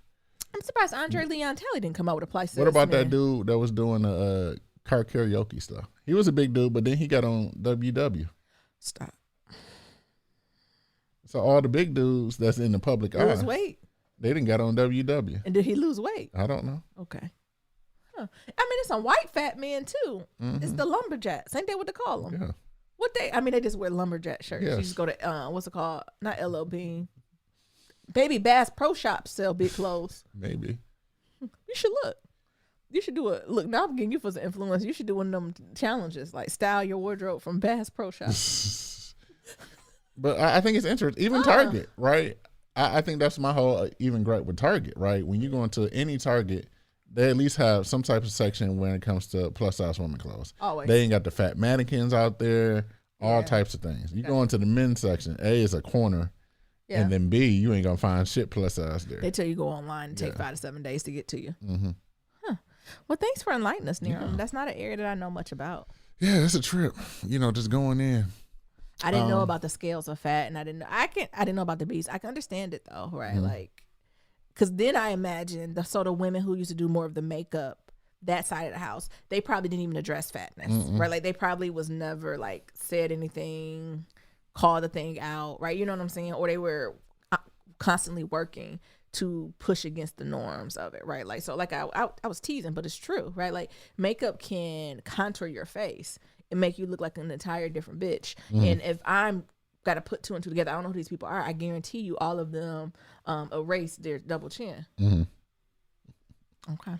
B: I'm surprised Andre Leon Telly didn't come out with a plus size.
A: What about
B: men.
A: that dude that was doing the car karaoke stuff? He was a big dude, but then he got on WW.
B: Stop.
A: So all the big dudes that's in the public eye,
B: Lose weight.
A: they didn't got on WW.
B: And did he lose weight?
A: I don't know.
B: Okay. Huh. I mean, it's some white fat men too. It's the lumberjacks. Ain't that what they call them?
A: Yeah.
B: What they just wear lumberjack shirts.
A: Yes.
B: You just go to what's it called? Not LL Bean. Baby Bass Pro Shops sell big clothes.
A: Maybe.
B: You should look. You should do look. Now I'm getting you for some influence. You should do one of them challenges, like style your wardrobe from Bass Pro Shops.
A: But I think it's interesting. Even Target, right? I think that's my whole even gripe with Target, right? When you go into any Target, they at least have some type of section when it comes to plus size women clothes.
B: Always.
A: They ain't got the fat mannequins out there, all types of things. You go into the men's section, A is a corner, and then B, you ain't gonna find shit plus size there.
B: They tell you go online and take 5 to 7 days to get to you. Huh. Well, thanks for enlightening us, Nero. That's not an area that I know much about.
A: Yeah, it's a trip. Just going in.
B: I didn't know about the scales of fat, and I didn't know about the beast. I can understand it though, right? Like, because then I imagine the sort of women who used to do more of the makeup, that side of the house, they probably didn't even address fatness, right? Like they probably was never like said anything, called the thing out, right? You know what I'm saying? Or they were constantly working to push against the norms of it, right? Like, so like I was teasing, but it's true, right? Like makeup can contour your face and make you look like an entire different bitch. And if I'm got to put 2 and 2 together, I don't know who these people are, I guarantee you all of them erased their double chin. Okay.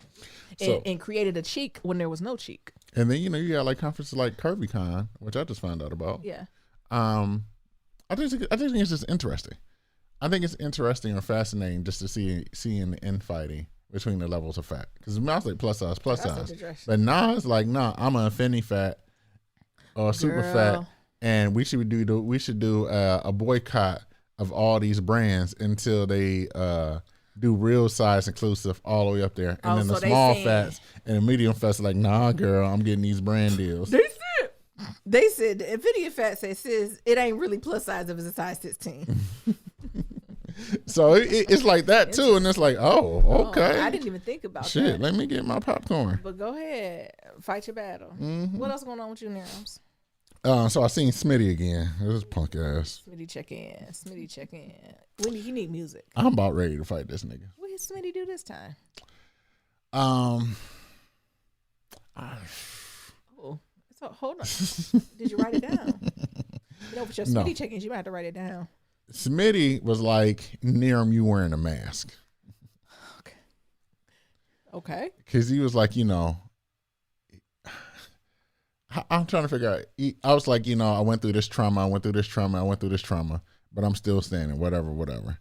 B: And created a cheek when there was no cheek.
A: And then you got like conferences like CurvyCon, which I just found out about.
B: Yeah.
A: I think it's just interesting. I think it's interesting or fascinating just to seeing the infighting between the levels of fat. Because I was like plus size. But now it's like, nah, I'm an affinity fat. or super
B: Girl.
A: fat, and we should do a boycott of all these brands until they do real size inclusive all the way up there, and then the small fats and the medium fats are like, nah, girl, I'm getting these brand deals.
B: They said the Nvidia fat says it ain't really plus size if it's a size 16.
A: So it's like that too, and it's like, oh, okay.
B: I didn't even think about that.
A: Shit, let me get my popcorn.
B: But go ahead, fight your battle.
A: Mm-hmm.
B: What else going on with you, Nirams?
A: So I seen Smitty again. This punk ass.
B: Smitty check in. When do you need music?
A: I'm about ready to fight this nigga.
B: What did Smitty do this time? Oh, so hold on. Did you write it down? You know, for your Smitty check-ins, you might have to write it down.
A: Smitty was like, Niram, you wearing a mask.
B: Okay.
A: Because he was like, you know, I'm trying to figure out. I was like, you know, I went through this trauma, but I'm still standing, whatever.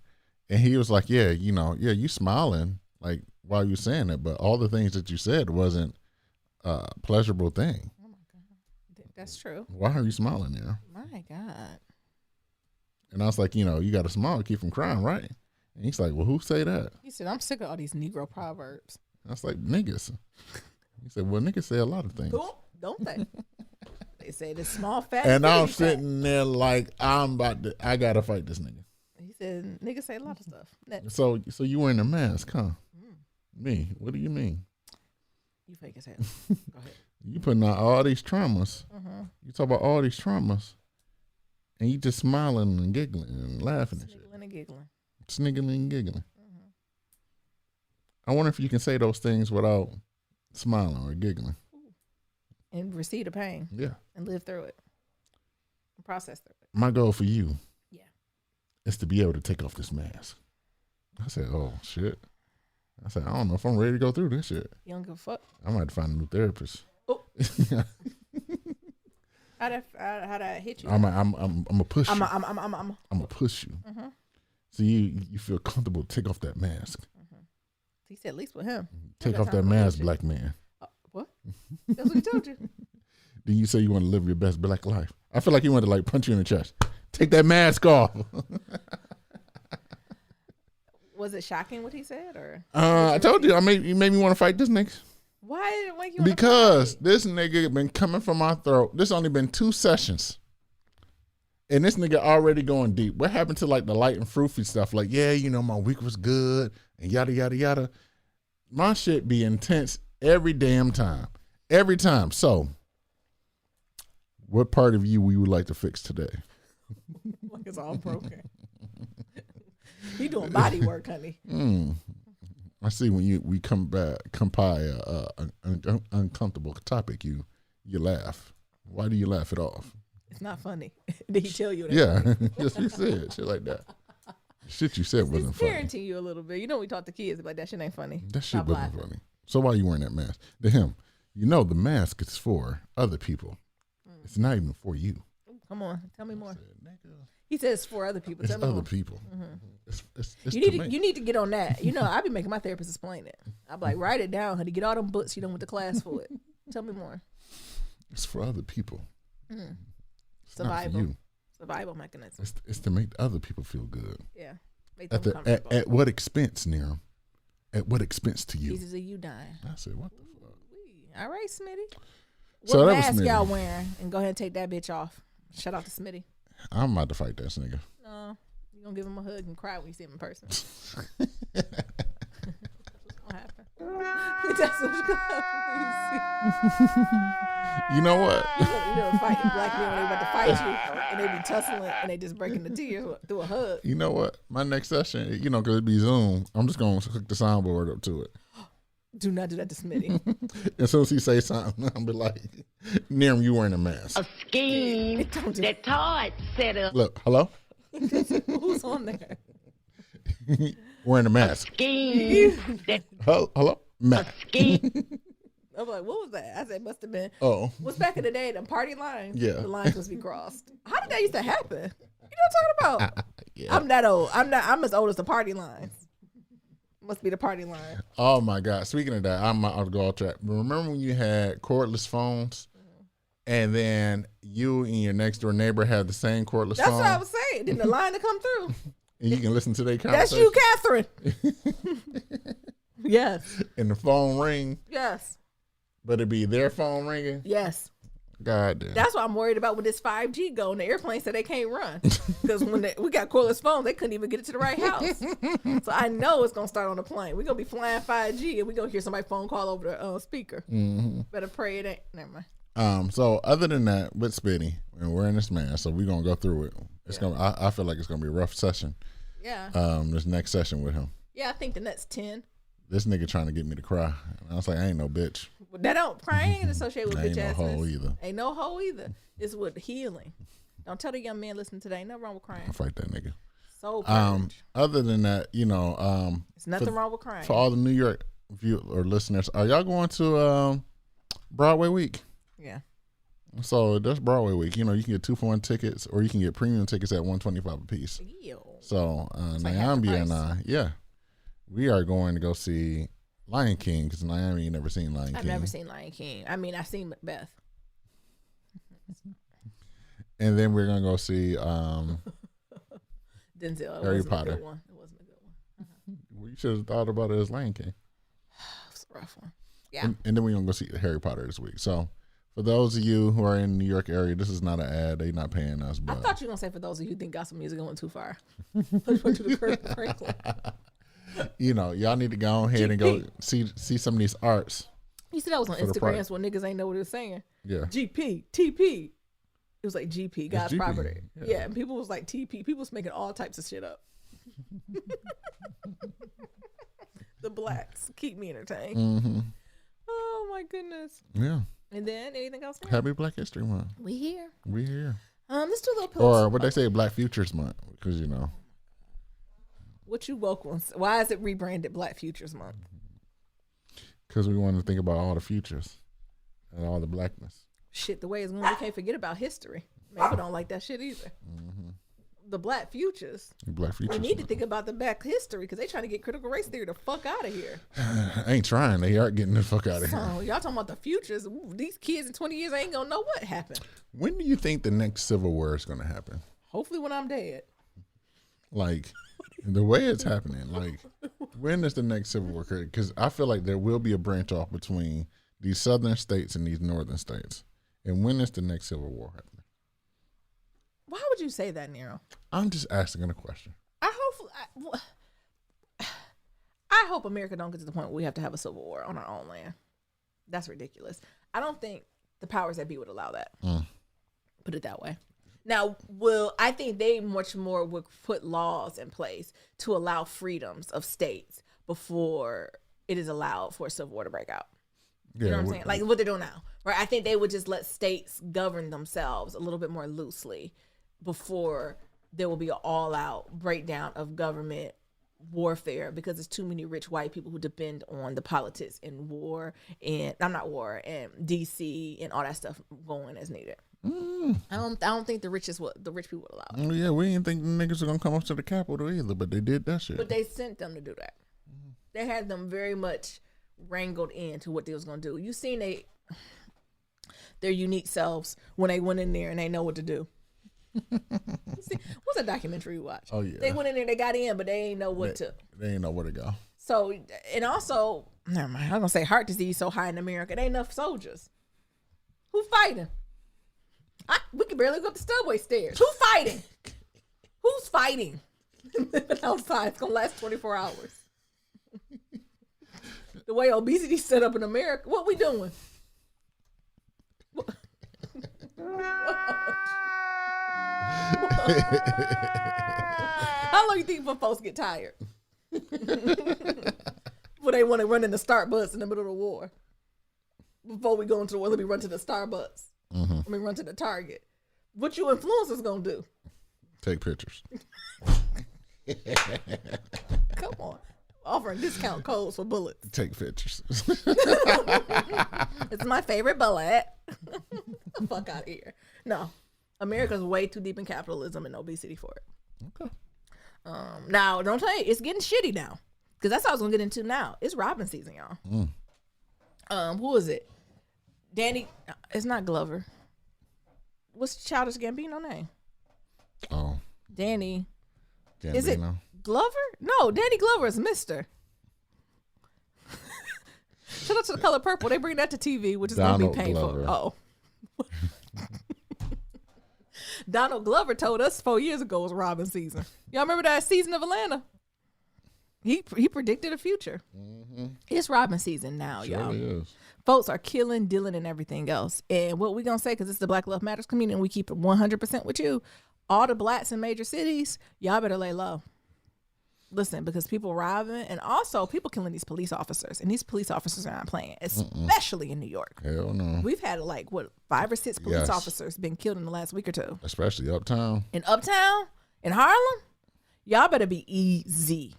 A: And he was like, yeah, you know, yeah, you smiling like while you saying it, but all the things that you said wasn't a pleasurable thing.
B: Oh my God. That's true.
A: Why are you smiling now?
B: My God.
A: And I was like, you know, you got to smile to keep from crying, right? And he's like, well, who say that?
B: He said, I'm sick of all these Negro proverbs.
A: I was like, niggas. He said, well, niggas say a lot of things.
B: Cool. Don't they? They say the small fat.
A: And I'm sitting there like, I got to fight this nigga.
B: He said, niggas say a lot of stuff.
A: So you wearing a mask, huh? Me? What do you mean?
B: You fake as hell. Go ahead.
A: You putting out all these traumas. You talk about all these traumas. And you just smiling and giggling and laughing and shit.
B: Sniggling and giggling.
A: Sniggling and giggling. I wonder if you can say those things without smiling or giggling.
B: And receive the pain.
A: Yeah.
B: And live through it. And process through it.
A: My goal for you.
B: Yeah.
A: Is to be able to take off this mask. I said, oh, shit. I said, I don't know if I'm ready to go through this shit.
B: You don't give a fuck?
A: I might have to find a new therapist.
B: Oh. How'd I hit you?
A: I'm gonna push you.
B: I'm
A: gonna push you. So you feel comfortable to take off that mask.
B: He said, at least with him.
A: Take off that mask, black man.
B: What? That's what he told you.
A: Then you say you want to live your best black life. I feel like he wanted to like punch you in the chest. Take that mask off.
B: Was it shocking what he said, or?
A: I told you. You made me want to fight this nigga.
B: Why did it make you?
A: Because this nigga been coming from my throat. This only been 2 sessions, and this nigga already going deep. What happened to like the light and fruity stuff? Like, yeah, you know, my week was good and yada yada yada. My shit be intense every damn time, every time. So, what part of you we would like to fix today?
B: Like it's all broken. You doing body work, honey.
A: I see when we come by an uncomfortable topic, you laugh. Why do you laugh it off?
B: It's not funny. Did he tell you that?
A: Yeah, yes, he said shit like that. Shit you said wasn't funny.
B: Parenting you a little bit. You know we taught the kids about that shit ain't funny.
A: That shit wasn't funny. So why you wearing that mask? To him, you know the mask is for other people. It's not even for you.
B: Come on, tell me more. He says it's for other people.
A: It's
B: tell me
A: other
B: more.
A: people. It's
B: You need to get on that. You know, I be making my therapist explain it. I be like, write it down, honey. Get all them books you done went to class for it. Tell me more.
A: It's for other people. It's
B: Survival.
A: not for you.
B: Survival mechanism.
A: It's to make other people feel good.
B: Yeah. Make them comfortable.
A: At what expense, Niram? At what expense to you?
B: Jesus, are you dying?
A: I said, what the fuck?
B: All right, Smitty.
A: So
B: what
A: that was
B: mask
A: Smitty.
B: y'all wearing? And go ahead and take that bitch off. Shout out to Smitty.
A: I'm about to fight that nigga.
B: No, you gonna give him a hug and cry when you see him in person. That's what's gonna happen. That's what's gonna happen.
A: You know what?
B: You know, fighting black men when they about to fight you, and they be tussling and they just breaking the tears through a hug.
A: You know what? My next session, you know, because it be Zoom, I'm just going to hook the soundboard up to it.
B: Do not do that to Smitty.
A: As soon as he say something, I'll be like, Niram, you wearing a mask.
C: A scheme that Todd set up.
A: Look, hello?
B: Who's on there?
A: Wearing a mask.
C: Scheme that
A: Hello? Mask.
C: scheme.
B: I'm like, what was that? I said, must have been.
A: Oh.
B: What's back in the day, the party lines?
A: Yeah.
B: The lines must be crossed. How did that used to happen? You know what I'm talking about?
A: Yeah.
B: I'm that old. I'm as old as the party lines. Must be the party line.
A: Oh my God! Speaking of that, I'll go off track. But remember when you had cordless phones, and then you and your next door neighbor have the same cordless
B: That's
A: phone.
B: what I was saying. Then the line to come through.
A: And you can listen to their
B: That's
A: conversation.
B: you, Catherine. Yes.
A: And the phone ring,
B: Yes.
A: but it be their phone ringing.
B: Yes.
A: God damn.
B: That's what I'm worried about with this 5G go. And the airplane said they can't run because when we got cordless phones, they couldn't even get it to the right house. So I know it's gonna start on the plane. We're gonna be flying 5G and we're gonna hear somebody phone call over the speaker.
A: Mm-hmm.
B: Better pray it ain't. Never mind.
A: So other than that, with Spinny, and we're in this man, so we're gonna go through it. It's gonna. I feel like it's gonna be a rough session.
B: Yeah.
A: This next session with him.
B: Yeah, I think the next 10.
A: This nigga trying to get me to cry. And I was like, I ain't no bitch.
B: That don't crying ain't associated with
A: I ain't
B: bitch
A: no
B: assness.
A: hoe either.
B: Ain't no hoe either. It's with healing. Don't tell the young man listening today. Ain't nothing wrong with crying.
A: I fight that nigga.
B: So privilege.
A: Other than that,
B: It's nothing wrong with crying.
A: for all the New York view or listeners, are y'all going to Broadway week?
B: Yeah.
A: So that's Broadway week. You can get 2-for-1 tickets, or you can get premium tickets at $125 a piece.
B: Ew.
A: So
B: like half the
A: Nyambi and
B: price.
A: we are going to go see Lion King because Nyambi ain't never seen Lion King.
B: I've never seen Lion King. I mean, I've seen Macbeth.
A: And then we're gonna go see
B: Denzel.
A: Harry
B: It
A: Potter.
B: wasn't a good one. It wasn't a good one.
A: Well, you should have thought about it as Lion King.
B: It's a rough one. Yeah.
A: And then we're gonna go see Harry Potter this week. So for those of you who are in the New York area, this is not an ad. They're not paying us.
B: I
A: But
B: thought you were gonna say for those of you who think gospel music going too far. Push to the curriculum.
A: y'all need to go ahead and go see some of these arts.
B: You see that was on
A: For the
B: Instagram,
A: price.
B: so niggas ain't know what it was saying.
A: Yeah.
B: GP, TP. It was like GP, God's
A: GP,
B: property.
A: yeah.
B: Yeah, and people was like TP. People was making all types of shit up. The blacks keep me entertained.
A: Mm-hmm.
B: Oh my goodness.
A: Yeah.
B: And then anything else? Now?
A: Happy Black History Month.
B: We here.
A: We here.
B: Let's do a little.
A: Or what they say, Black Futures Month, because
B: What you woke on? Why is it rebranded Black Futures Month?
A: because we want to think about all the futures and all the blackness.
B: Shit, the way it's going, we can't forget about history. People don't like that shit either.
A: Mm-hmm.
B: The Black Futures.
A: Black Futures.
B: We need to think about the Black history because they trying to get critical race theory the fuck out of here.
A: I ain't trying. They are getting the fuck out of here.
B: So y'all talking about the futures? Ooh, these kids in 20 years ain't gonna know what happened.
A: When do you think the next Civil War is going to happen?
B: Hopefully when I'm dead.
A: Like, the way it's happening, like, when is the next Civil War? Because I feel like there will be a branch off between these southern states and these northern states. And when is the next Civil War happening?
B: Why would you say that, Nero?
A: I'm just asking a question.
B: I hope America don't get to the point where we have to have a civil war on our own land. That's ridiculous. I don't think the powers that be would allow that. Put it that way. Now, I think they much more would put laws in place to allow freedoms of states before it is allowed for a civil war to break out. You know what I'm saying? Like what they're doing now, right? I think they would just let states govern themselves a little bit more loosely before there will be an all-out breakdown of government warfare because there's too many rich white people who depend on the politics and war and and DC and all that stuff going as needed. I don't think the rich people would allow it.
A: Yeah, we didn't think the niggas were gonna come up to the Capitol either, but they did that shit.
B: But they sent them to do that. They had them very much wrangled into what they was gonna do. You seen their unique selves when they went in there and they know what to do. See, what's a documentary you watch?
A: Oh yeah,
B: they went in there, they got in, but they ain't know
A: they ain't know where to go.
B: So, and also, never mind. I'm gonna say heart disease so high in America, there ain't enough soldiers. Who fighting? We can barely go up the subway stairs. Who fighting? Who's fighting? Outside, it's gonna last 24 hours. The way obesity set up in America, what we doing? How long you think before folks get tired? Before they want to run into Starbucks in the middle of the war. Before we go into the war, let me run to the Starbucks. Let me run to the Target. What you influencers gonna do?
A: Take pictures.
B: Come on. Offering discount codes for bullets.
A: Take pictures.
B: It's my favorite bullet. Fuck out of here. No. America's way too deep in capitalism and obesity for it.
A: Okay.
B: Now, don't tell you, it's getting shitty now. Because that's what I was going to get into now. It's robbing season, y'all. Who is it? Danny, it's not Glover. what's Childish Gambino name?
A: Oh,
B: Danny.
A: Gambino.
B: Is it Glover? No, Danny Glover is Mister. Shout out to The Color Purple. They bring that to TV, which is going to be painful.
A: Glover.
B: Oh. Donald Glover told us 4 years ago was Robin season. Y'all remember that season of Atlanta? He predicted a future. Mm-hmm. It's Robin season now, y'all.
A: Is.
B: Folks are killing, dealing, and everything else. And what we going to say, because it's the Black Love Matters community and we keep it 100% with you, all the blacks in major cities, y'all better lay low. Listen, because people robbing and also people killing these police officers. And these police officers are not playing, especially in New York.
A: Hell no.
B: We've had 5 or 6 police officers been killed in the last week or two.
A: Especially uptown.
B: In Uptown? In Harlem? Y'all better be easy.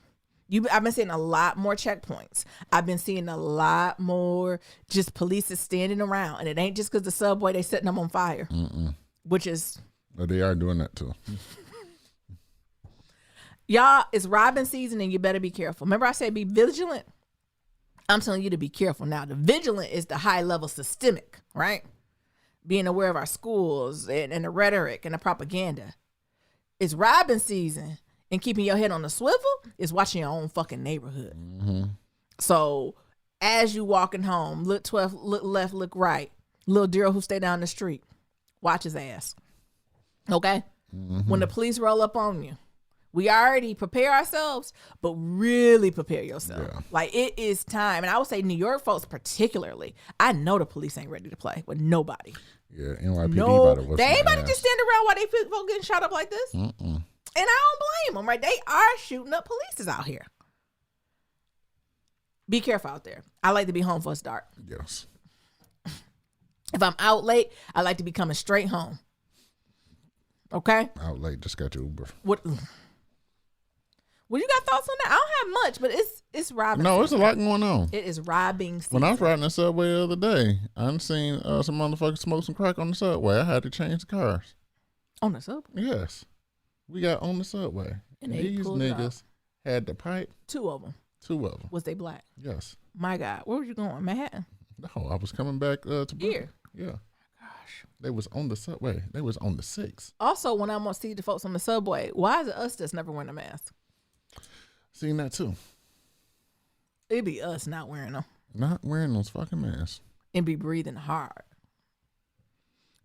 B: I've been seeing a lot more checkpoints. I've been seeing a lot more just police is standing around. And it ain't just because the subway, they setting them on fire. Which is...
A: But they are doing that too.
B: Y'all, it's robbing season and you better be careful. Remember I said be vigilant? I'm telling you to be careful. Now, the vigilant is the high level systemic, right? Being aware of our schools and the rhetoric and the propaganda. It's robbing season and keeping your head on the swivel is watching your own fucking neighborhood. Mm-hmm. So as you walking home, look left, look right. Little Daryl who stay down the street, watch his ass. Okay? Mm-hmm. When the police roll up on you, we already prepare ourselves, but really prepare yourself. Yeah. Like, it is time. And I would say New York folks particularly, I know the police ain't ready to play with nobody.
A: Yeah, NYPD about it.
B: They ain't about to just stand around while they folks getting shot up like this. And I don't blame them, right? They are shooting up police out here. Be careful out there. I like to be home before it's dark.
A: Yes.
B: If I'm out late, I like to be coming straight home. Okay?
A: Out late, just got your Uber.
B: What you got thoughts on that? I don't have much, but it's robbing.
A: No, it's a lot going on.
B: It is robbing season.
A: When I was riding the subway the other day, I done seen some motherfuckers smoke some crack on the subway. I had to change the cars.
B: On the subway?
A: Yes. We got on the subway. And these niggas had the pipe.
B: 2 of them.
A: 2 of them.
B: Was they black?
A: Yes.
B: My God. Where were you going? Manhattan?
A: No, I was coming back to
B: here.
A: Yeah. Gosh. They was on the subway. They was on the 6.
B: Also, when I'm going to see the folks on the subway, why is it us that's never wearing a mask?
A: Seen that too.
B: It'd be us not wearing them.
A: Not wearing those fucking masks.
B: And be breathing hard.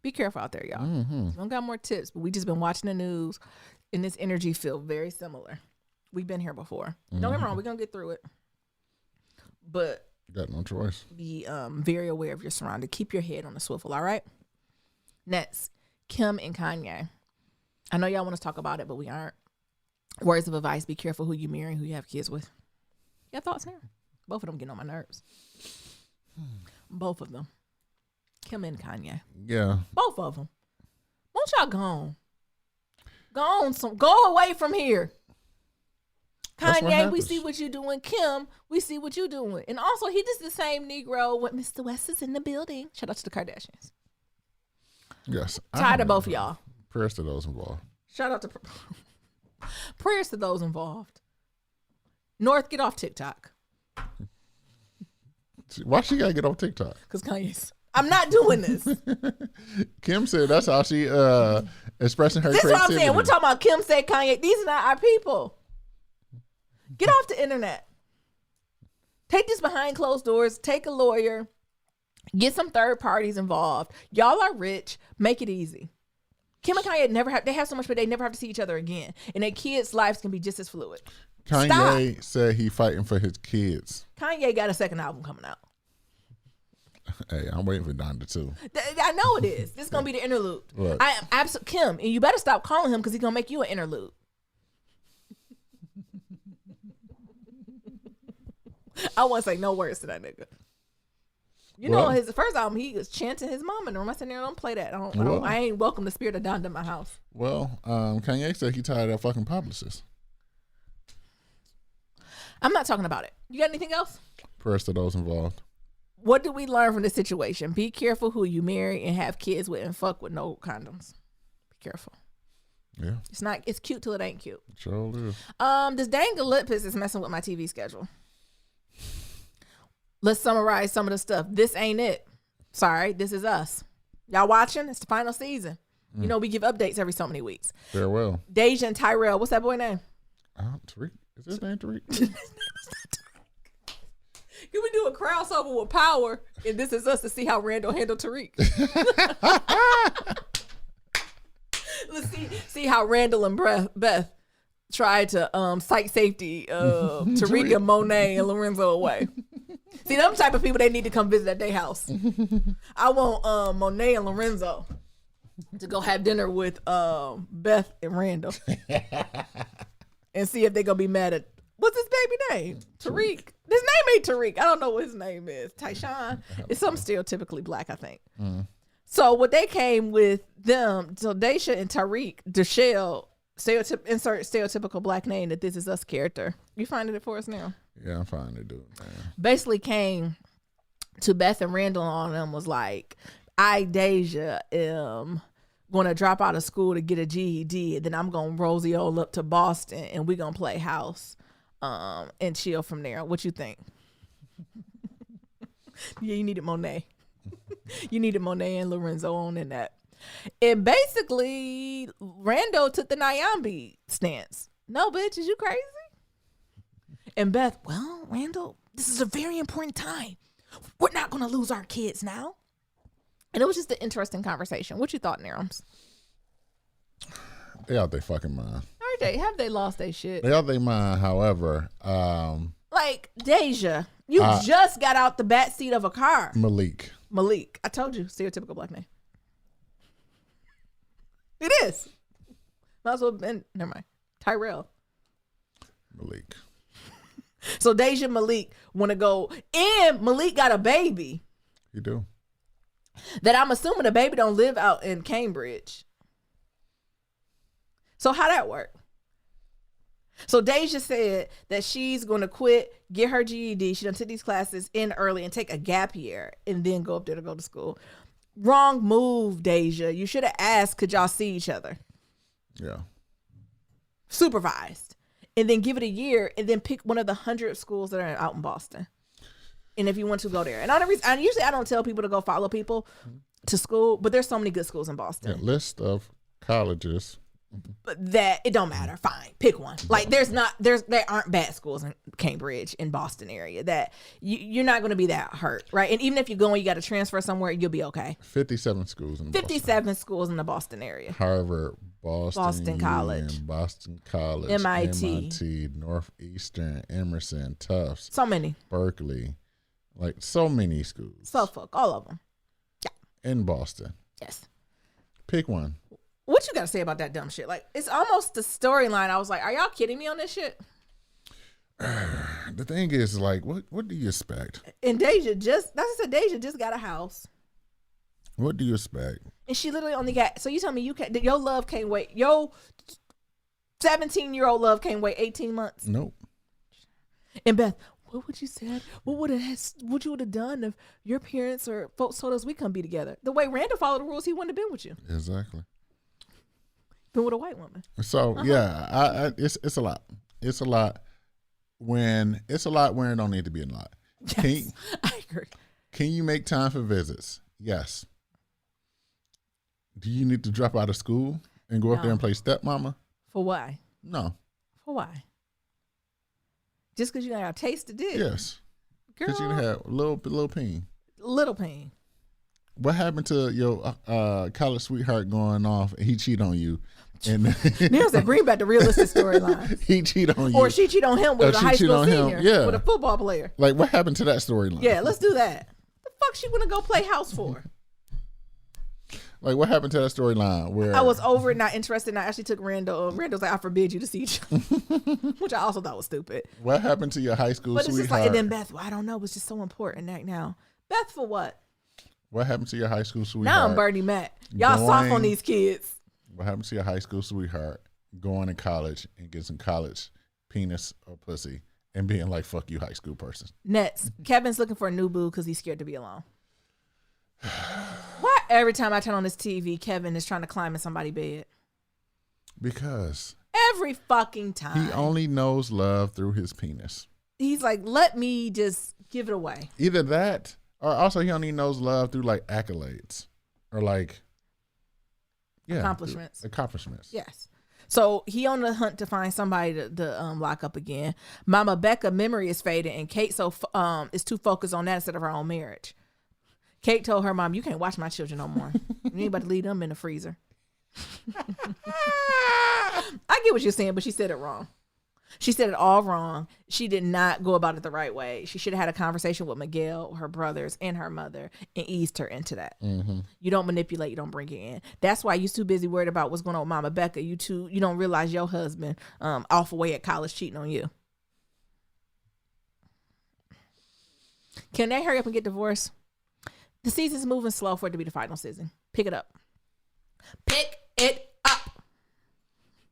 B: Be careful out there, y'all. Mm-hmm. Don't got more tips, but we just been watching the news, and this energy feel very similar. We've been here before. Don't get me wrong, we're going to get through it. But
A: got no choice.
B: Be very aware of your surroundings. Keep your head on the swivel, all right? Next, Kim and Kanye. I know y'all want to talk about it, but we aren't. Words of advice: be careful who you marry, who you have kids with. Your thoughts here? Both of them getting on my nerves. Both of them. Kim and Kanye.
A: Yeah.
B: Both of them. Won't y'all go on? Go away from here. Kanye, we see what you doing. Kim, we see what you doing. And also, he just the same Negro when Mr. West is in the building. Shout out to the Kardashians.
A: Yes.
B: Tired of both of y'all.
A: Prayers to those involved.
B: Shout out to... Prayers to those involved. North, get off TikTok.
A: Why she gotta get off TikTok?
B: Because Kanye's. I'm not doing this.
A: Kim said that's how she expressing her creativity.
B: This is what I'm saying. We're talking about Kim said Kanye. These are not our people. Get off the internet. Take this behind closed doors. Take a lawyer. Get some third parties involved. Y'all are rich. Make it easy. Kim and Kanye they have so much, but they never have to see each other again. And their kids' lives can be just as fluid.
A: Kanye said he fighting for his kids.
B: Kanye got a second album coming out.
A: Hey, I'm waiting for Donda too.
B: I know it is. This is going to be the interlude.
A: Look.
B: I am absolutely Kim, and you better stop calling him because he's going to make you an interlude. I won't say no words to that nigga. You know, his first album, he was chanting his mom in the room. I said, no, don't play that. I ain't welcome the spirit of Donda in my house.
A: Well, Kanye said he tired of that fucking publicist.
B: I'm not talking about it. You got anything else?
A: Prayers to those involved.
B: What did we learn from this situation? Be careful who you marry and have kids with and fuck with no condoms. Be careful.
A: Yeah.
B: It's cute till it ain't cute.
A: Sure is.
B: This dang Olympus is messing with my TV schedule. Let's summarize some of the stuff. This ain't it. Sorry, this is us. Y'all watching? It's the final season. You know, we give updates every so many weeks.
A: Farewell.
B: Deja and Tyrell. What's that boy name?
A: Tariq. Is his name Tariq?
B: Can we do a crossover with Power? And This Is Us to see how Randall handled Tariq. Let's see how Randall and Beth tried to psych safety Tariq and Monet and Lorenzo away. See, them type of people, they need to come visit at their house. I want Monet and Lorenzo to go have dinner with Beth and Randall and see if they gonna be mad at what's his baby name? Tariq. His name ain't Tariq. I don't know what his name is. Tyshawn. It's something stereotypically black, I think. So what they came with them, so Daisha and Tariq, Deshelle, insert stereotypical black name that This Is Us character. You finding it for us now?
A: Yeah, I'm fine to do it, man.
B: Basically came to Beth and Randall on them was like, I, Deja, am going to drop out of school to get a GED, and then I'm going to Rosie all up to Boston, and we going to play house and chill from there. What you think? Yeah, you needed Monet. You needed Monet and Lorenzo on in that. And basically, Randall took the Nyambi stance. No, bitch, is you crazy? And Beth, well, Randall, this is a very important time. We're not going to lose our kids now. And it was just an interesting conversation. What you thought, Nerums?
A: They out their fucking mind.
B: Are they? Have they lost their shit?
A: They out their mind, however.
B: Like, Deja, you just got out the backseat of a car.
A: Malik.
B: I told you, stereotypical black name. It is. Might as well have been, never mind. Tyrell.
A: Malik.
B: So Deja and Malik want to go, and Malik got a baby.
A: You do.
B: That I'm assuming the baby don't live out in Cambridge. So how that work? So Deja said that she's going to quit, get her GED. She done took these classes in early and take a gap year and then go up there to go to school. Wrong move, Deja. You should have asked, could y'all see each other?
A: Yeah.
B: Supervised. And then give it a year and then pick one of the 100 schools that are out in Boston. And if you want to go there. And on the reason, usually I don't tell people to go follow people to school, but there's so many good schools in Boston.
A: Yeah, list of colleges.
B: But that it don't matter. Fine, pick one. Like there aren't bad schools in Cambridge, in Boston area that you're not going to be that hurt, right? And even if you go and you got to transfer somewhere, you'll be okay.
A: 57 schools in
B: 57 schools in the Boston area.
A: Harvard, Boston
B: College,
A: Boston College,
B: MIT,
A: Northeastern, Emerson, Tufts,
B: so many,
A: Berkeley, like so many schools.
B: Suffolk, all of them. Yeah,
A: in Boston.
B: Yes.
A: Pick one.
B: What you got to say about that dumb shit? Like, it's almost the storyline. I was like, are y'all kidding me on this shit?
A: The thing is, like, what do you expect?
B: And Deja Deja just got a house.
A: What do you expect?
B: And she literally only got, so you tell me your love can't wait. Your 17-year-old love can't wait 18 months.
A: Nope.
B: And Beth, what would you said? What you would have done if your parents or folks told us we couldn't be together? The way Randall followed the rules, he wouldn't have been with you.
A: Exactly.
B: Been with a white woman.
A: So yeah, it's a lot. It's a lot when it don't need to be a lot.
B: Yes, I agree.
A: Can you make time for visits? Yes. Do you need to drop out of school and go up there and play stepmama?
B: For why?
A: No.
B: For why? Just because you got a taste of dick?
A: Yes.
B: Girl.
A: Because you had little pain.
B: Little pain.
A: What happened to your college sweetheart going off and he cheat on you? And
B: Neil said, bring back the realistic storyline.
A: He cheat on you.
B: Or she cheat on him with a high school senior.
A: Yeah.
B: With a football player.
A: Like, what happened to that storyline?
B: Yeah, let's do that. The fuck she want to go play house for?
A: Like, what happened to that storyline where
B: I was over it, not interested, and I actually took Randall. Randall's like, I forbid you to see each other. Which I also thought was stupid.
A: What happened to your high school
B: but
A: sweetheart?
B: It's just like, and then Beth, well, I don't know, it was just so important right now. Beth for what?
A: What happened to your high school sweetheart?
B: Now I'm Bernie Mac. Y'all soft on these kids.
A: What happened to your high school sweetheart going to college and getting some college penis or pussy and being like, fuck you, high school person?
B: Next, Kevin's looking for a new boo because he's scared to be alone. Why every time I turn on this TV, Kevin is trying to climb in somebody's bed?
A: Because
B: every fucking time.
A: He only knows love through his penis.
B: He's like, let me just give it away.
A: Either that, or also he only knows love through like accolades. Or like, Accomplishments.
B: Yes. So he on the hunt to find somebody to lock up again. Mama Becca memory is fading, and Kate is too focused on that instead of her own marriage. Kate told her mom, "You can't watch my children no more. You ain't about to leave them in the freezer." I get what you're saying, but she said it wrong. She said it all wrong. She did not go about it the right way. She should have had a conversation with Miguel, her brothers, and her mother, and eased her into that. Mm-hmm. You don't manipulate. You don't bring it in. That's why you're too busy worried about what's going on with Mama Becca. You don't realize your husband off away at college cheating on you. Can they hurry up and get divorced? The season's moving slow for it to be the final season. Pick it up. Pick it up.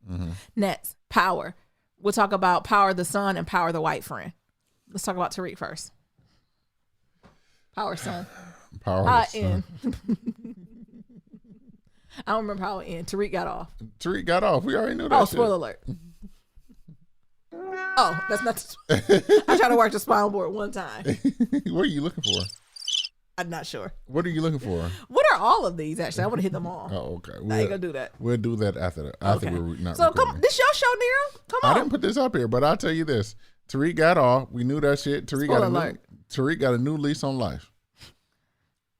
B: Mm-hmm. Next, Power. We'll talk about Power the son and Power the white friend. Let's talk about Tariq first. Power son.
A: Power son.
B: I don't remember how it ended. Tariq got off.
A: Tariq got off. We already knew that.
B: Oh, spoiler alert. Oh, that's not. I tried to work the spinal board one time.
A: What are you looking for?
B: I'm not sure.
A: What are you looking for?
B: What are all of these? Actually, I want to hit them all.
A: Oh, okay.
B: I ain't gonna do that.
A: We'll do that after
B: Okay.
A: we're not.
B: So
A: recording.
B: come, this your show, Nero. Come on.
A: I didn't put this up here, but I'll tell you this: Tariq got off. We knew that shit. Tariq got a new lease on life.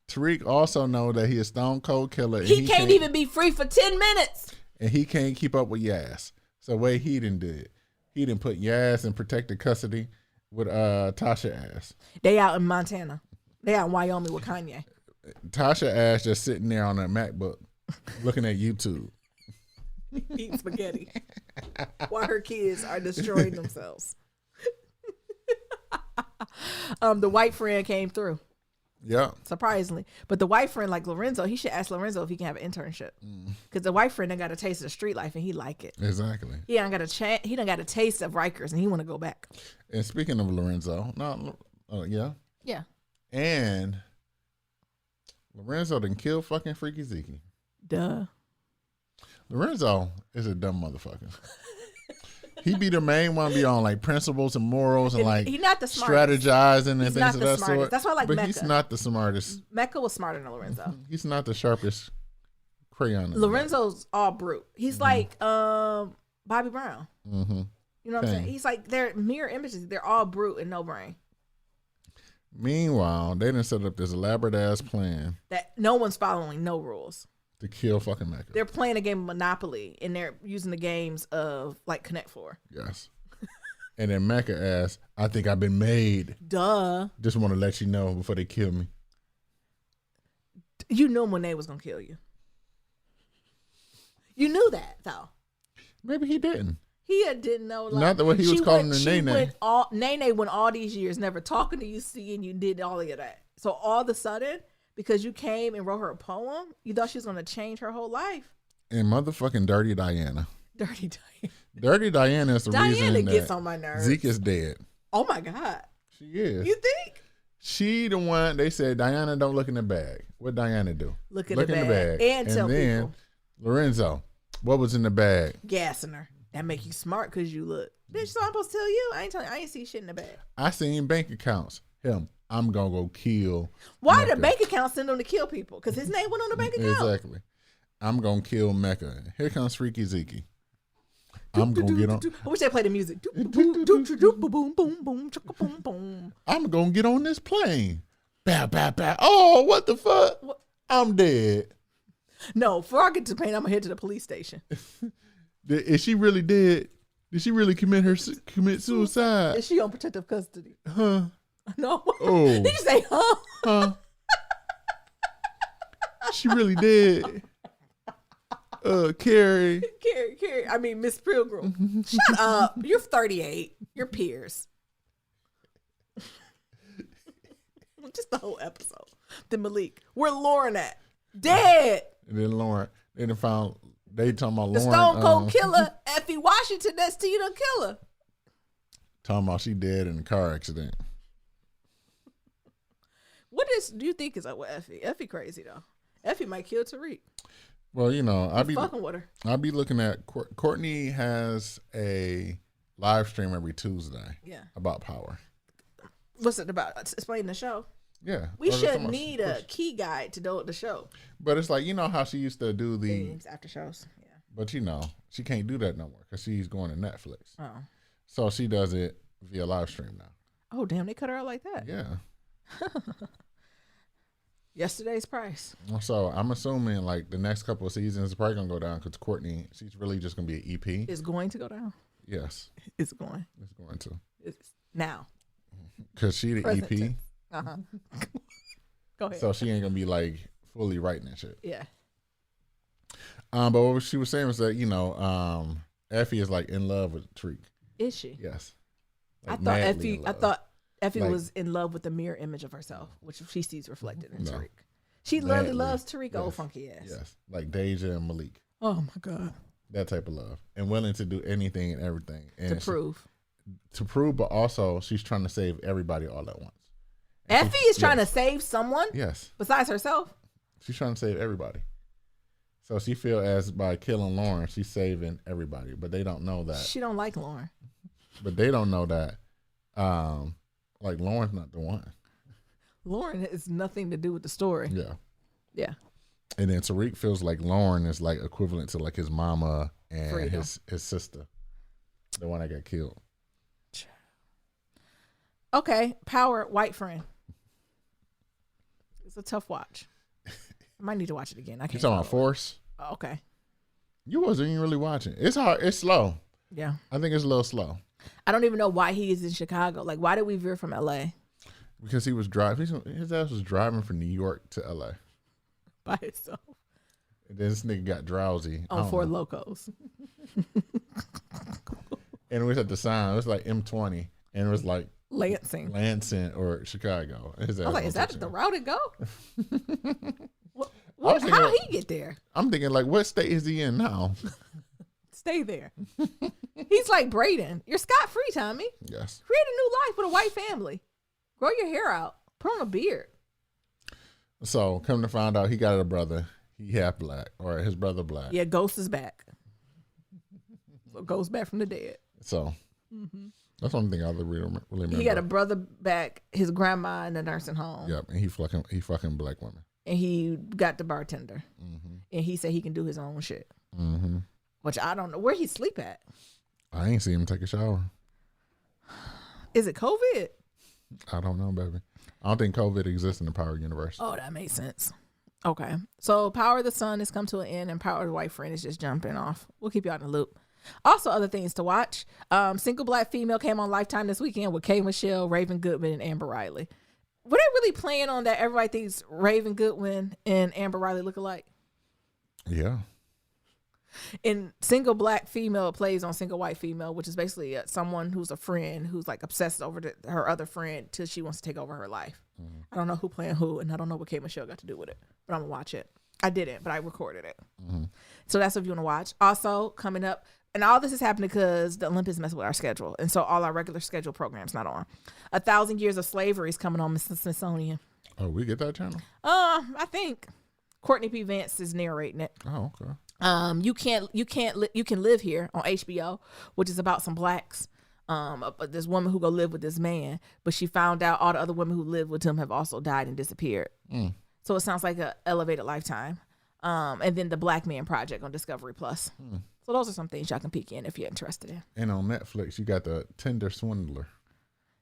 A: Tariq also know that he is stone cold killer. And
B: he can't even be free for 10 minutes.
A: And he can't keep up with Yaz. So way he didn't do it. He didn't put Yaz in protected custody with Tasha ass.
B: They out in Montana. They out in Wyoming with Kanye.
A: Tasha ass just sitting there on that MacBook looking at YouTube.
B: Eating spaghetti. While her kids are destroying themselves. The white friend came through.
A: Yeah.
B: Surprisingly. But the white friend, like Lorenzo, he should ask Lorenzo if he can have an internship. Because the white friend done got a taste of the street life and he like it.
A: Exactly.
B: He done got a taste of Rikers and he want to go back.
A: And speaking of Lorenzo, yeah.
B: Yeah.
A: And Lorenzo done killed fucking Freaky Zeke.
B: Duh.
A: Lorenzo is a dumb motherfucker. He be the main one, be on like principles and morals and like
B: he's not the smartest.
A: Strategizing and
B: he's
A: things of that
B: smartest.
A: sort.
B: That's why I like
A: but
B: Mecca.
A: He's not the smartest.
B: Mecca was smarter than Lorenzo.
A: He's not the sharpest crayon.
B: Lorenzo's all brute. He's like Bobby Brown.
A: Mm-hmm.
B: You know what I'm saying? He's like, they're mirror images. They're all brute and no brain.
A: Meanwhile, they done set up this elaborate ass plan
B: that no one's following, no rules.
A: To kill fucking Mecca.
B: They're playing a game of Monopoly and they're using the games of like Connect Four.
A: Yes. And then Mecca asks, I think I've been made.
B: Duh.
A: Just want to let you know before they kill me.
B: You knew Monet was going to kill you. You knew that, though.
A: Maybe he didn't.
B: He didn't know. Like,
A: not the way he was calling her Nene.
B: Nene went all these years never talking to you, seeing you did all of that. So all of a sudden, because you came and wrote her a poem, you thought she was going to change her whole life.
A: And motherfucking Dirty Diana.
B: Dirty Diana.
A: Dirty Diana is the reason
B: Diana gets on my nerves.
A: Zeke is dead.
B: Oh my God.
A: She is.
B: You think?
A: She the one, they said, Diana, don't look in the bag. What Diana do?
B: Look in the bag. And tell
A: then,
B: people.
A: Lorenzo, what was in the bag?
B: Gassing her. That make you smart because you look. Bitch, so I'm supposed to tell you? I ain't see shit in the bag.
A: I seen bank accounts. I'm going to go kill.
B: Why
A: Mecca.
B: the bank account send him to kill people? Because his name went on the bank account.
A: Exactly. I'm going to kill Mecca. Here comes Freaky Zeke. I'm going to get on.
B: I wish they played the music.
A: I'm going to get on this plane. Bow, bow, bow. Oh, what the fuck? What? I'm dead.
B: No, before I get to the plane, I'm going to head to the police station.
A: Is she really dead? Did she really commit suicide?
B: Is she on protective custody?
A: Huh?
B: No.
A: Oh.
B: Did you say huh?
A: Huh? She really dead. Carrie.
B: I mean, Miss Pilgrim. Shut up. You're 38. You're peers. Just the whole episode. Then Malik. Where Lauren at? Dead.
A: And then Lauren. They talking about
B: the
A: Lauren.
B: Stone Cold Killer, Effie Washington, that's to you the killer.
A: Talking about she dead in a car accident.
B: Do you think is up with Effie? Effie crazy though. Effie might kill Tariq.
A: Well, I be
B: fucking with her.
A: I be looking at Courtney has a live stream every Tuesday.
B: Yeah.
A: About Power.
B: What's it about? Explain the show.
A: Yeah.
B: We
A: Or
B: should
A: someone-
B: need a key guide to do the show.
A: But it's like, you know how she used to do the,
B: Things after shows. Yeah.
A: but you know, she can't do that no more because she's going to Netflix.
B: Oh.
A: So she does it via live stream now.
B: Oh, damn. They cut her out like that.
A: Yeah.
B: Yesterday's price.
A: So I'm assuming like the next couple of seasons is probably gonna go down because Courtney, she's really just gonna be an EP.
B: It's going to go down.
A: Yes,
B: It's going.
A: it's going to
B: It's now.
A: because she the
B: Present
A: EP,
B: tense. Uh-huh. Go ahead.
A: so she ain't gonna be like fully writing that shit.
B: Yeah.
A: But what she was saying was that Effie is like in love with Tariq.
B: Is she?
A: Yes,
B: I
A: Like,
B: thought
A: madly in
B: Effie. I
A: love.
B: thought Effie
A: Like-
B: was in love with the mirror image of herself, which she sees reflected in
A: No.
B: Tariq. She really
A: Madly.
B: loves Tariq, old
A: Yes.
B: funky ass.
A: Yes, like Deja and Malik,
B: Oh my god.
A: that type of love, and willing to do anything and everything and
B: To prove.
A: to prove, but also she's trying to save everybody all at once. And
B: Effie
A: she-
B: is trying
A: yes.
B: to save someone
A: Yes,
B: besides herself.
A: she's trying to save everybody. So she feel as by killing Lauren, she's saving everybody, but they don't know that.
B: She don't like Lauren.
A: But they don't know that, like Lauren's not the one.
B: Lauren has nothing to do with the story.
A: Yeah.
B: Yeah.
A: And then Tariq feels like Lauren is like equivalent to like his mama and
B: Freedom.
A: his sister, the one that got killed.
B: Okay. Power, white friend. It's a tough watch. I might need to watch it again. I
A: You
B: can't.
A: talking about
B: follow it.
A: Force?
B: Oh, okay.
A: You wasn't even really watching. It's hard. It's slow.
B: Yeah.
A: I think it's a little slow
B: I don't even know why he is in Chicago. Like, why did we veer from LA
A: because he was driving. His ass was driving from New York to LA.
B: by himself
A: And then this nigga got drowsy. I
B: on
A: don't
B: Four
A: know.
B: Locos?
A: And it was at the sign. It was like M20, and it was like
B: Lansing.
A: Lansing or Chicago.
B: I was like, is that the route it go?
A: I was
B: How
A: thinking-
B: he get there?
A: I'm thinking like, what state is he in now?
B: Stay there. He's like Braden. You're scot free, Tommy.
A: Yes.
B: Create a new life with a white family. Grow your hair out. Put on a beard.
A: So come to find out, he got a brother. He half black, or his brother black.
B: Yeah, Ghost is back. So Ghost back from the dead.
A: So that's one thing I really remember.
B: He got a brother back, his grandma in the nursing home.
A: Yep, and he fucking black women.
B: And he got the bartender. And he said he can do his own shit.
A: Mm-hmm.
B: Which I don't know. Where he sleep at?
A: I ain't seen him take a shower.
B: Is it COVID?
A: I don't know, baby. I don't think COVID exists in the Power universe.
B: Oh, that makes sense. Okay. So Power of the Sun has come to an end and Power of the White Friend is just jumping off. We'll keep you out in the loop. Also, other things to watch. Single Black Female came on Lifetime this weekend with Kay Michelle, Raven Goodman, and Amber Riley. Were they really playing on that everybody thinks Raven Goodwin and Amber Riley look alike?
A: Yeah.
B: And Single Black Female plays on Single White Female, which is basically someone who's a friend who's like obsessed over her other friend till she wants to take over her life. I don't know who playing who, and I don't know what Kay Michelle got to do with it, but I'm gonna watch it. I didn't, but I recorded it. So that's what you want to watch. Also coming up, and all this is happening because the Olympics mess with our schedule, and so all our regular schedule programs not on. 1,000 Years of Slavery is coming on Smithsonian.
A: Oh, we get that channel?
B: I think Courtney P. Vance is narrating it.
A: Oh, okay.
B: You can live here on HBO, which is about some blacks. This woman who go live with this man, but she found out all the other women who lived with him have also died and disappeared. So it sounds like a elevated Lifetime. And then the Black Man Project on Discovery Plus. So those are some things y'all can peek in if you're interested in.
A: And on Netflix, you got the Tinder Swindler.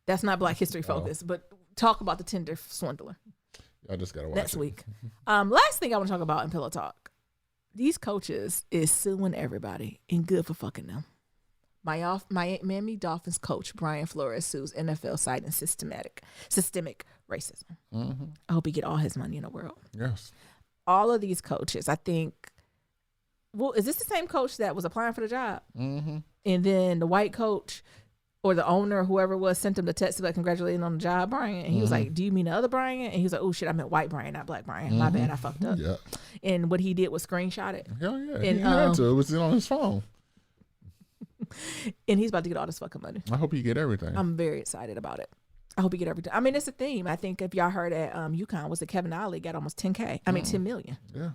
B: That's not Black History focused, but talk about the Tinder Swindler
A: I just gotta watch
B: next
A: it.
B: week. Last thing I want to talk about in Pillow Talk. These coaches is suing everybody and good for fucking them. Miami Dolphins coach Brian Flores sues NFL citing systemic racism. I hope he get all his money in the world.
A: Yes.
B: All of these coaches, I think. Well, is this the same coach that was applying for the job? And then the white coach or the owner or whoever it was sent him the text like congratulating on the job, Brian. And he was like, "Do you mean the other Brian?" And he was like, "Oh shit, I meant white Brian, not black Brian. My bad, I fucked up."
A: Yeah.
B: And what he did was screenshot it.
A: Hell yeah.
B: And,
A: he had to. It was on his phone.
B: And he's about to get all this fucking money.
A: I hope you get everything.
B: I'm very excited about it. I hope you get everything. I mean, it's a theme. I think if y'all heard at UConn was that Kevin Ollie got almost 10K. I mean, 10 million.
A: Yeah.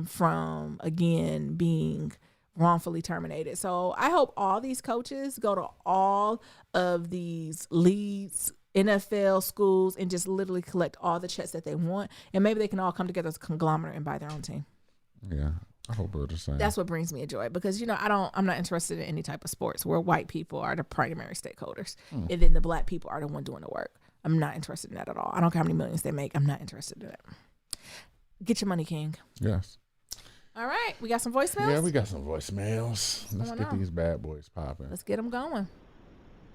B: From again being wrongfully terminated. So I hope all these coaches go to all of these leagues NFL, schools, and just literally collect all the checks that they want. And maybe they can all come together as a conglomerate and buy their own team.
A: Yeah, I hope we're the same.
B: That's what brings me joy because, I'm not interested in any type of sports where white people are the primary stakeholders and then the black people are the one doing the work. I'm not interested in that at all. I don't care how many millions they make. I'm not interested in it. Get your money, King.
A: Yes.
B: All right. We got some voicemails?
A: Yeah, we got some voicemails. Let's get these bad boys popping.
B: Let's get them going.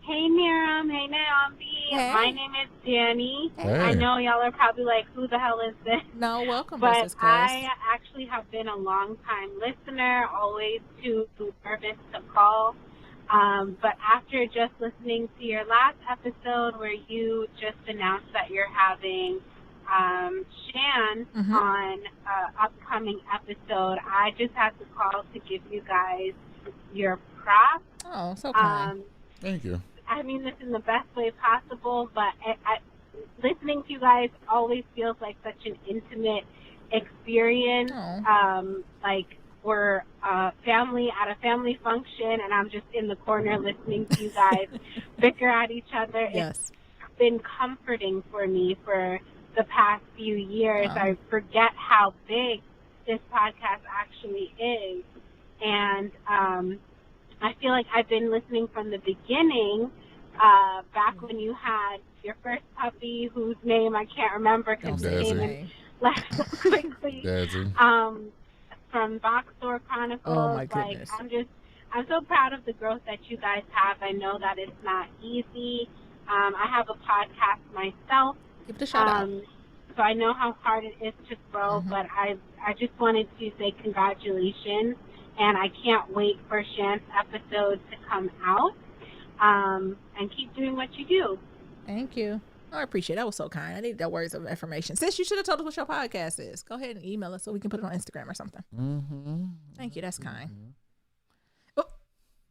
D: Hey, Miriam. Hey, Naomi.
B: Hey.
D: My name is Danny.
A: Hey.
D: I know y'all are probably like, who the hell is this?
B: No, welcome,
D: But
B: Mrs.
D: I actually have been a long-time listener, always too nervous to call. But after just listening to your last episode where you just announced that you're having Shan on an upcoming episode, I just had to call to give you guys your props.
B: Oh, so kind.
A: Thank you.
D: I mean this in the best way possible, but listening to you guys always feels like such an intimate experience. Like we're family at a family function, and I'm just in the corner listening to you guys bicker at each other.
B: Yes.
D: It's been comforting for me for the past few years. I forget how big this podcast actually is, and I feel like I've been listening from the beginning, back when you had your first puppy, whose name I can't remember because it came and left so quickly. From Box Store Chronicles.
B: Oh my goodness.
D: Like, I'm so proud of the growth that you guys have. I know that it's not easy. I have a podcast myself.
B: Give it a shout out.
D: So I know how hard it is to grow, but I just wanted to say congratulations. And I can't wait for Shan's episode to come out. And keep doing what you do.
B: Thank you. Oh, I appreciate it. That was so kind. I need that words of affirmation. Sis, you should have told us what your podcast is. Go ahead and email us so we can put it on Instagram or something. Thank you. That's kind. Oh,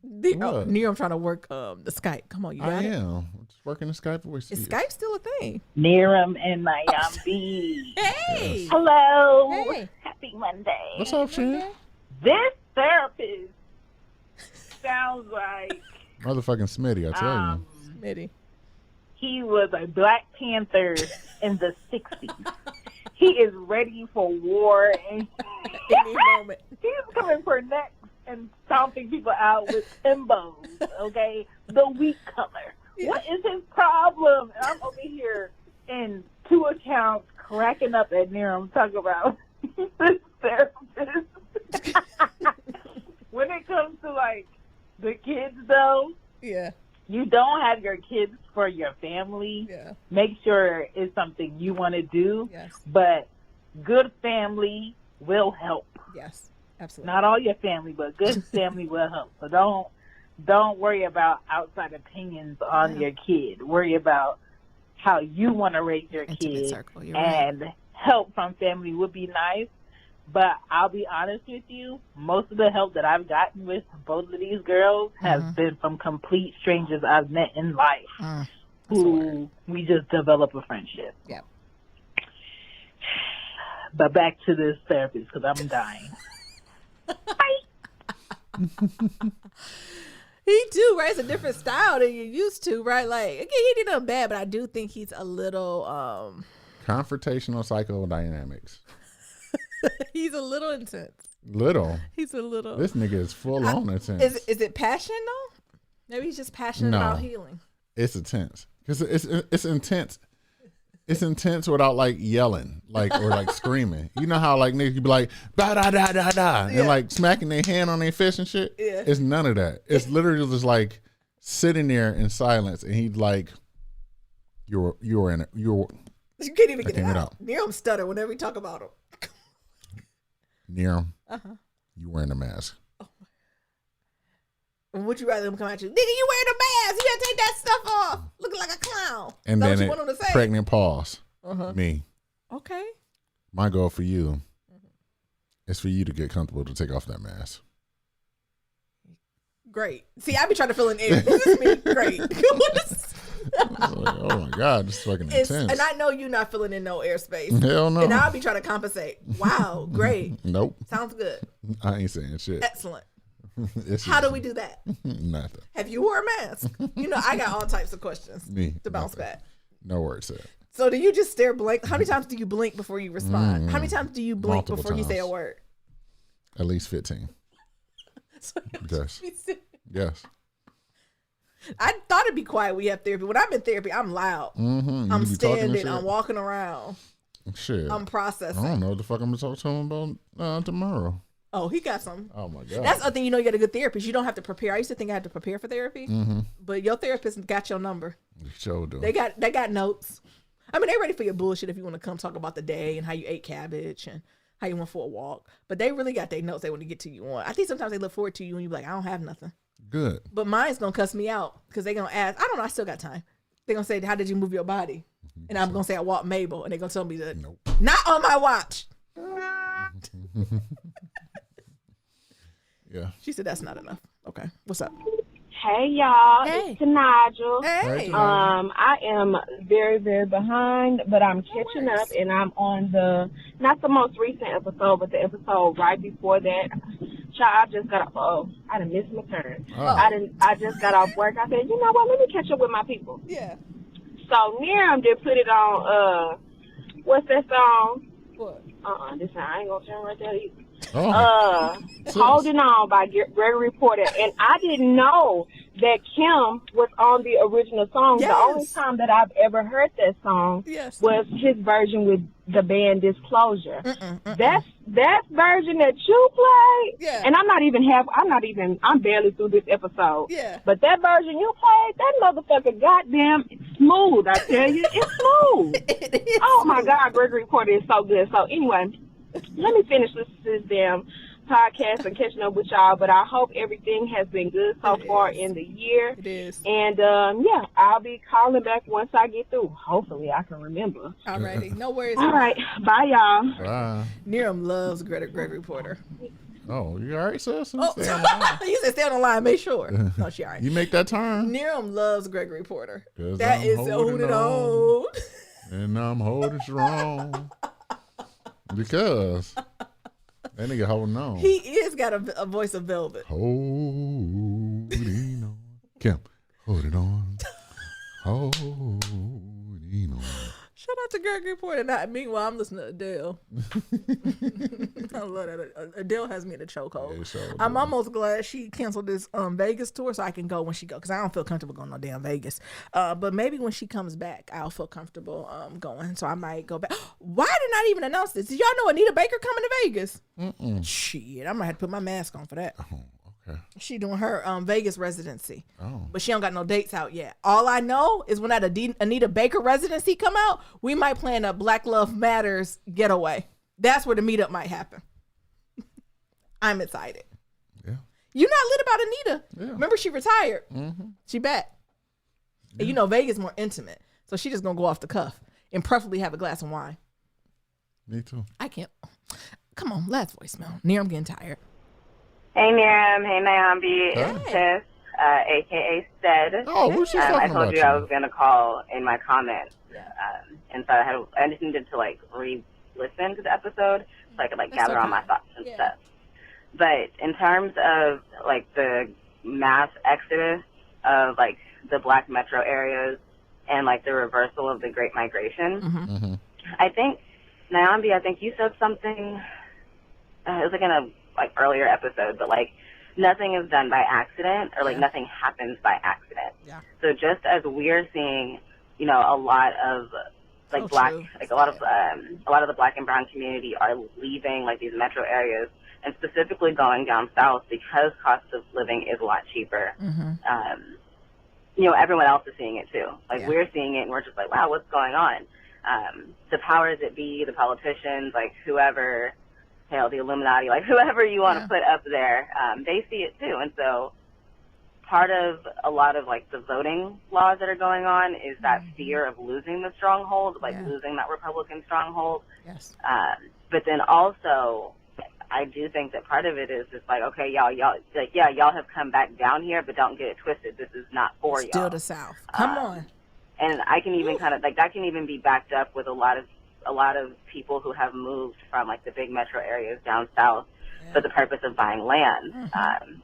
B: Nero, I'm trying to work the Skype. Come on, you got it?
A: I am. Just working the Skype voice.
B: Is Skype still a thing?
E: Miriam and Mayambi.
B: Hey.
E: Hello.
B: Hey.
E: Happy Monday.
A: What's up, Shan?
E: This therapist sounds like
A: Motherfucking Smitty, I tell you.
B: Smitty.
E: he was a Black Panther in the 60s. He is ready for war and
B: Any moment.
E: he's coming for next and stomping people out with Timbos, okay? The wheat color.
B: Yeah.
E: What is his problem? And I'm over here in 2 accounts cracking up at Miriam talking about this therapist. When it comes to, like, the kids, though,
B: Yeah.
E: you don't have your kids for your family.
B: Yeah.
E: Make sure it's something you want to do.
B: Yes.
E: But good family will help.
B: Yes. Absolutely.
E: Not all your family, but good family will help. So don't worry about outside opinions on your kid. Worry about how you want to raise your
B: Intimate
E: kid.
B: circle. You're
E: And help from family would be nice. But I'll be honest with you, most of the help that I've gotten with both of these girls has been from complete strangers I've met in life who we just develop a friendship.
B: Yeah.
E: But back to this therapist because I'm dying.
B: He do, right? It's a different style than you're used to, right? Like, again, he did nothing bad, but I do think he's a little,
A: Confrontational psychodynamics.
B: he's a little intense.
A: Little.
B: He's a little.
A: This nigga is full on intense.
B: Is it passion though? Maybe he's just passionate
A: No.
B: about healing.
A: It's intense because it's intense. It's intense without like yelling, like or like screaming. You know how like niggas you be like da da da da da and like smacking their hand on their fist and shit.
B: Yeah.
A: It's none of that. It's literally just like sitting there in silence, and he's like, "You were in it. You were
B: You can't even get
A: can't
B: it
A: get
B: out.
A: out.
B: Miriam stutter whenever we talk about him.
A: near him. You wearing a mask."
B: Would you rather him come at you? Nigga, you wearing a mask. You gotta take that stuff off. Looking like a clown.
A: And
B: Is that
A: then
B: what you
A: it,
B: want him to say?
A: pregnant pause. Me.
B: Okay.
A: My goal for you is for you to get comfortable to take off that mask.
B: Great. See, I be trying to fill in air. This is me. Great.
A: I was like, oh my God, this is fucking intense.
B: And I know you're not filling in no airspace.
A: Hell no.
B: And I'll be trying to compensate. Wow. Great.
A: Nope.
B: Sounds good.
A: I ain't saying shit.
B: Excellent.
A: It's
B: How
A: just
B: do we do that?
A: nothing.
B: Have you wore a mask? You know, I got all types of questions
A: Me.
B: to bounce
A: nothing.
B: back.
A: No word said.
B: So do you just stare blank? How many times do you blink before you respond? How many times do you blink
A: Multiple
B: before you say a
A: times.
B: word?
A: At least 15.
B: So
A: Yes. Yes.
B: I thought it'd be quiet when you have therapy. When I'm in therapy, I'm loud.
A: Mm-hmm.
B: I'm
A: You be talking and
B: standing.
A: shit?
B: I'm walking around.
A: Shit.
B: I'm
A: I
B: processing.
A: don't know what the fuck I'm gonna talk to him about tomorrow.
B: Oh, he got some.
A: Oh my god.
B: That's the other thing. You know, you got a good therapist. You don't have to prepare. I used to think I had to prepare for therapy, but your therapist got your number.
A: You sure do.
B: They got notes. I mean, they're ready for your bullshit if you want to come talk about the day and how you ate cabbage and how you went for a walk. But they really got their notes they want to get to you on. I think sometimes they look forward to you and you be like, I don't have nothing.
A: Good.
B: But mine's gonna cuss me out because they're gonna ask. I don't know. I still got time. They're gonna say, "How did you move your body?" And I'm gonna say, "I walked Mabel," and they're gonna tell me that.
A: Nope.
B: Not on my watch.
A: Yeah.
B: She said that's not enough. Okay, what's up?
D: Hey, y'all.
B: Hey.
D: It's Nigel.
B: Hey.
D: I am very, very behind, but I'm catching up, and I'm on not the most recent episode, but the episode right before that. Child, I just got off. I done missed my turn.
A: Oh.
D: I just got off work. I said, you know what? Let me catch up with my people.
B: Yeah.
D: So Miriam did put it on. What's that song?
B: What?
D: This I ain't gonna turn right there either.
A: Oh.
D: Holding On by Gregory Porter. And I didn't know that Kim was on the original song.
B: Yes.
D: The only time that I've ever heard that song was his version with the band Disclosure. That version that you played,
B: Yeah.
D: and I'm barely through this episode.
B: Yeah.
D: But that version you played, that motherfucker goddamn smooth, I tell you. It's smooth.
B: It is
D: Oh my God, Gregory Porter is so good. So anyway, let me finish listening to this damn podcast and catching up with y'all. But I hope everything has been good so far in the year.
B: It is.
D: And yeah, I'll be calling back once I get through. Hopefully I can remember.
B: Alrighty. No worries.
D: All right. Bye, y'all.
A: Bye.
B: Miriam loves Gregory Porter.
A: Oh, you all right, sis?
B: Oh,
A: Stay on the line.
B: you said stay on the line. Make sure. No, she all right.
A: You make that turn.
B: Miriam loves Gregory Porter.
A: 'Cause
B: That
A: I'm
B: is
A: holding
B: holding on.
A: And I'm holding strong. Because that nigga holding on.
B: He is got a voice of velvet.
A: Holding on. Kim, holding on. Holding on.
B: Shout out to Gregory Porter. Meanwhile, I'm listening to Adele. I love that. Adele has me in a chokehold.
A: Yeah, sure
B: I'm
A: do.
B: almost glad she canceled this Vegas tour so I can go when she goes, because I don't feel comfortable going no damn Vegas. But maybe when she comes back, I'll feel comfortable going. So I might go back. Why did I even announce this? Did y'all know Anita Baker coming to Vegas? Shit, I might have to put my mask on for that.
A: Oh, okay.
B: She doing her Vegas residency.
A: Oh.
B: But she don't got no dates out yet. All I know is when that Anita Baker residency come out, we might plan a Black Love Matters getaway. That's where the meetup might happen. I'm excited.
A: Yeah.
B: You're not lit about Anita.
A: Yeah.
B: Remember she retired.
A: Mm-hmm.
B: She back. And you know Vegas more intimate. So she just gonna go off the cuff and preferably have a glass of wine.
A: Me too.
B: I can't. Come on, last voicemail. Near, I'm getting tired.
F: Hey, Miriam. Hey, Nyambi.
A: Hey.
F: It's Tiff, a.k.a. Stead.
A: Oh, who's she
F: I
A: talking
F: told
A: about?
F: you I was going to call in my comments. And so I just needed to, re-listen to the episode so I could, gather all my thoughts and stuff. But in terms of, the mass exodus of, the Black metro areas and, the reversal of the Great Migration,
A: Mm-hmm.
F: I think, Nyambi, I think you said something, it was, in a earlier episode, but nothing is done by accident or nothing happens by accident.
B: Yeah.
F: So just as we're seeing, a lot of Black,
B: true.
F: a lot of the Black and Brown community are leaving these metro areas and specifically going down south because cost of living is a lot cheaper.
B: Mm-hmm.
F: Everyone else is seeing it too.
B: Yeah.
F: We're seeing it and we're just wow, what's going on? The powers that be, the politicians, whoever, hell, the Illuminati, whoever you want to put up there, they see it too. And so part of a lot of the voting laws that are going on is that fear of losing the stronghold, losing that Republican stronghold.
B: Yes.
F: But then also, I do think that part of it is just okay, y'all have come back down here, but don't get it twisted. This is not for y'all.
B: Still the South. Come on.
F: And I can even that can even be backed up with a lot of people who have moved from the big metro areas down south for the purpose of buying land.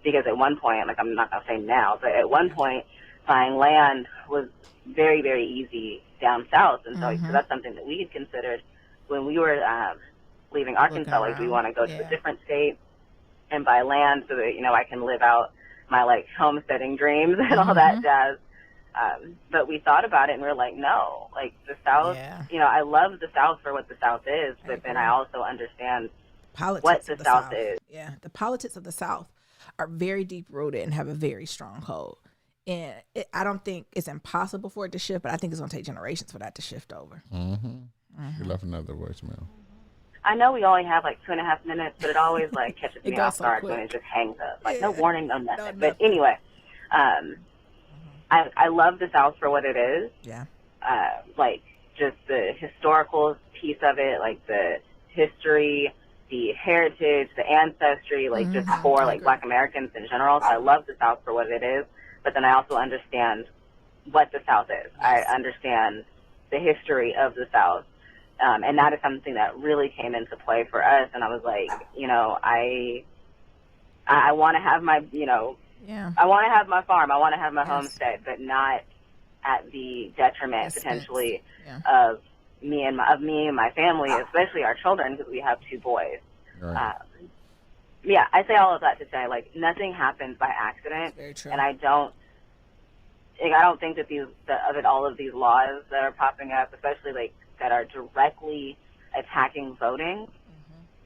F: Because at one point, I'm not gonna say now, but at one point, buying land was very, very easy down south. And so, so that's something that we had considered when we were leaving Arkansas. Like, we want to go to a different state and buy land so that, you know, I can live out my, like, homesteading dreams and all that jazz. But we thought about it and we were like, no, like, the South, you know, I love the South for what the South is, but then I also understand what the South is.
B: Yeah, the politics of the South are very deep rooted and have a very strong hold. And I don't think it's impossible for it to shift, but I think it's going to take generations for that to shift over.
A: You left another voicemail.
F: I know we only have like 2.5 minutes, but it always like catches me off guard
B: so
F: when it just hangs up. Like no warning, no nothing. But anyway, I love the South for what it is.
B: Yeah.
F: Like just the historical piece of it, like the history, the heritage, the ancestry, like just for like Black Americans in general. So I love the South for what it is, but then I also understand what the South is. I understand the history of the South. And that is something that really came into play for us. And I was like, you know, I want to have my, you know, I want to have my farm. I want to have my homestead, but not at the detriment potentially of me and my family, especially our children, because we have 2 boys.
A: Right.
F: I say all of that to say, like, nothing happens by accident.
B: Very true.
F: And I don't think that all of these laws that are popping up, especially like that are directly attacking voting,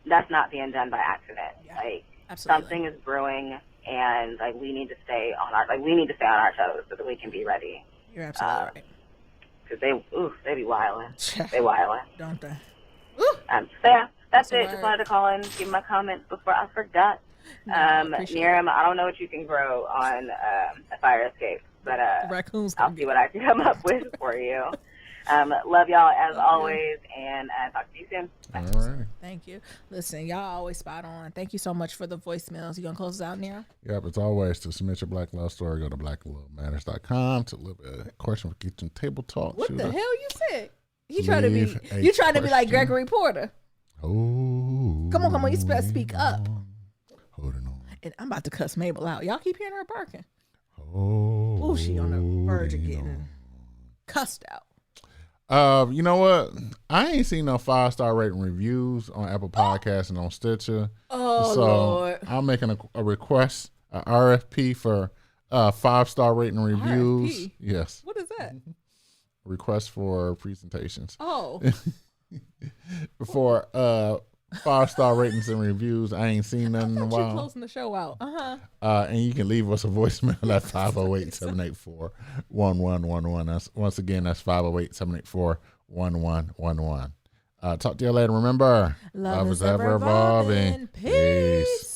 F: that's not being done by accident. Like something is brewing, and like we need to stay on our toes so that we can be ready.
B: You're absolutely right.
F: Because they be wilding. They wilding.
B: Don't they?
F: That's it. Just wanted to call in, give my comments before I forgot. Miriam, I don't know what you can grow on a fire escape, but
B: raccoons.
F: I'll see what I can come up with for you. Love y'all as always, and talk to you soon.
A: All right.
B: Thank you. Listen, y'all always spot on. Thank you so much for the voicemails. You gonna close us out now?
A: Yep, it's always to submit your Black Love story. Go to blacklovematters.com to live a question for Kitchen Table Talk.
B: What the hell you said? You trying to be like Gregory Porter?
A: Oh,
B: come on! You better speak up.
A: Holding on.
B: And I'm about to cuss Mabel out. Y'all keep hearing her barking.
A: Oh,
B: she on the verge of getting cussed out.
A: You know what? I ain't seen no 5-star rating reviews on Apple Podcasts and on Stitcher.
B: Oh,
A: so
B: Lord.
A: I'm making a request, a RFP for 5-star rating reviews.
B: RFP?
A: Yes.
B: What is that?
A: Request for presentations.
B: Oh.
A: For 5-star ratings and reviews. I ain't seen none in a while.
B: You closing the show out.
A: And you can leave us a voicemail at 508-784-1111. Once again, that's 508-784-1111. Talk to you later. Remember,
B: love is ever evolving. Peace.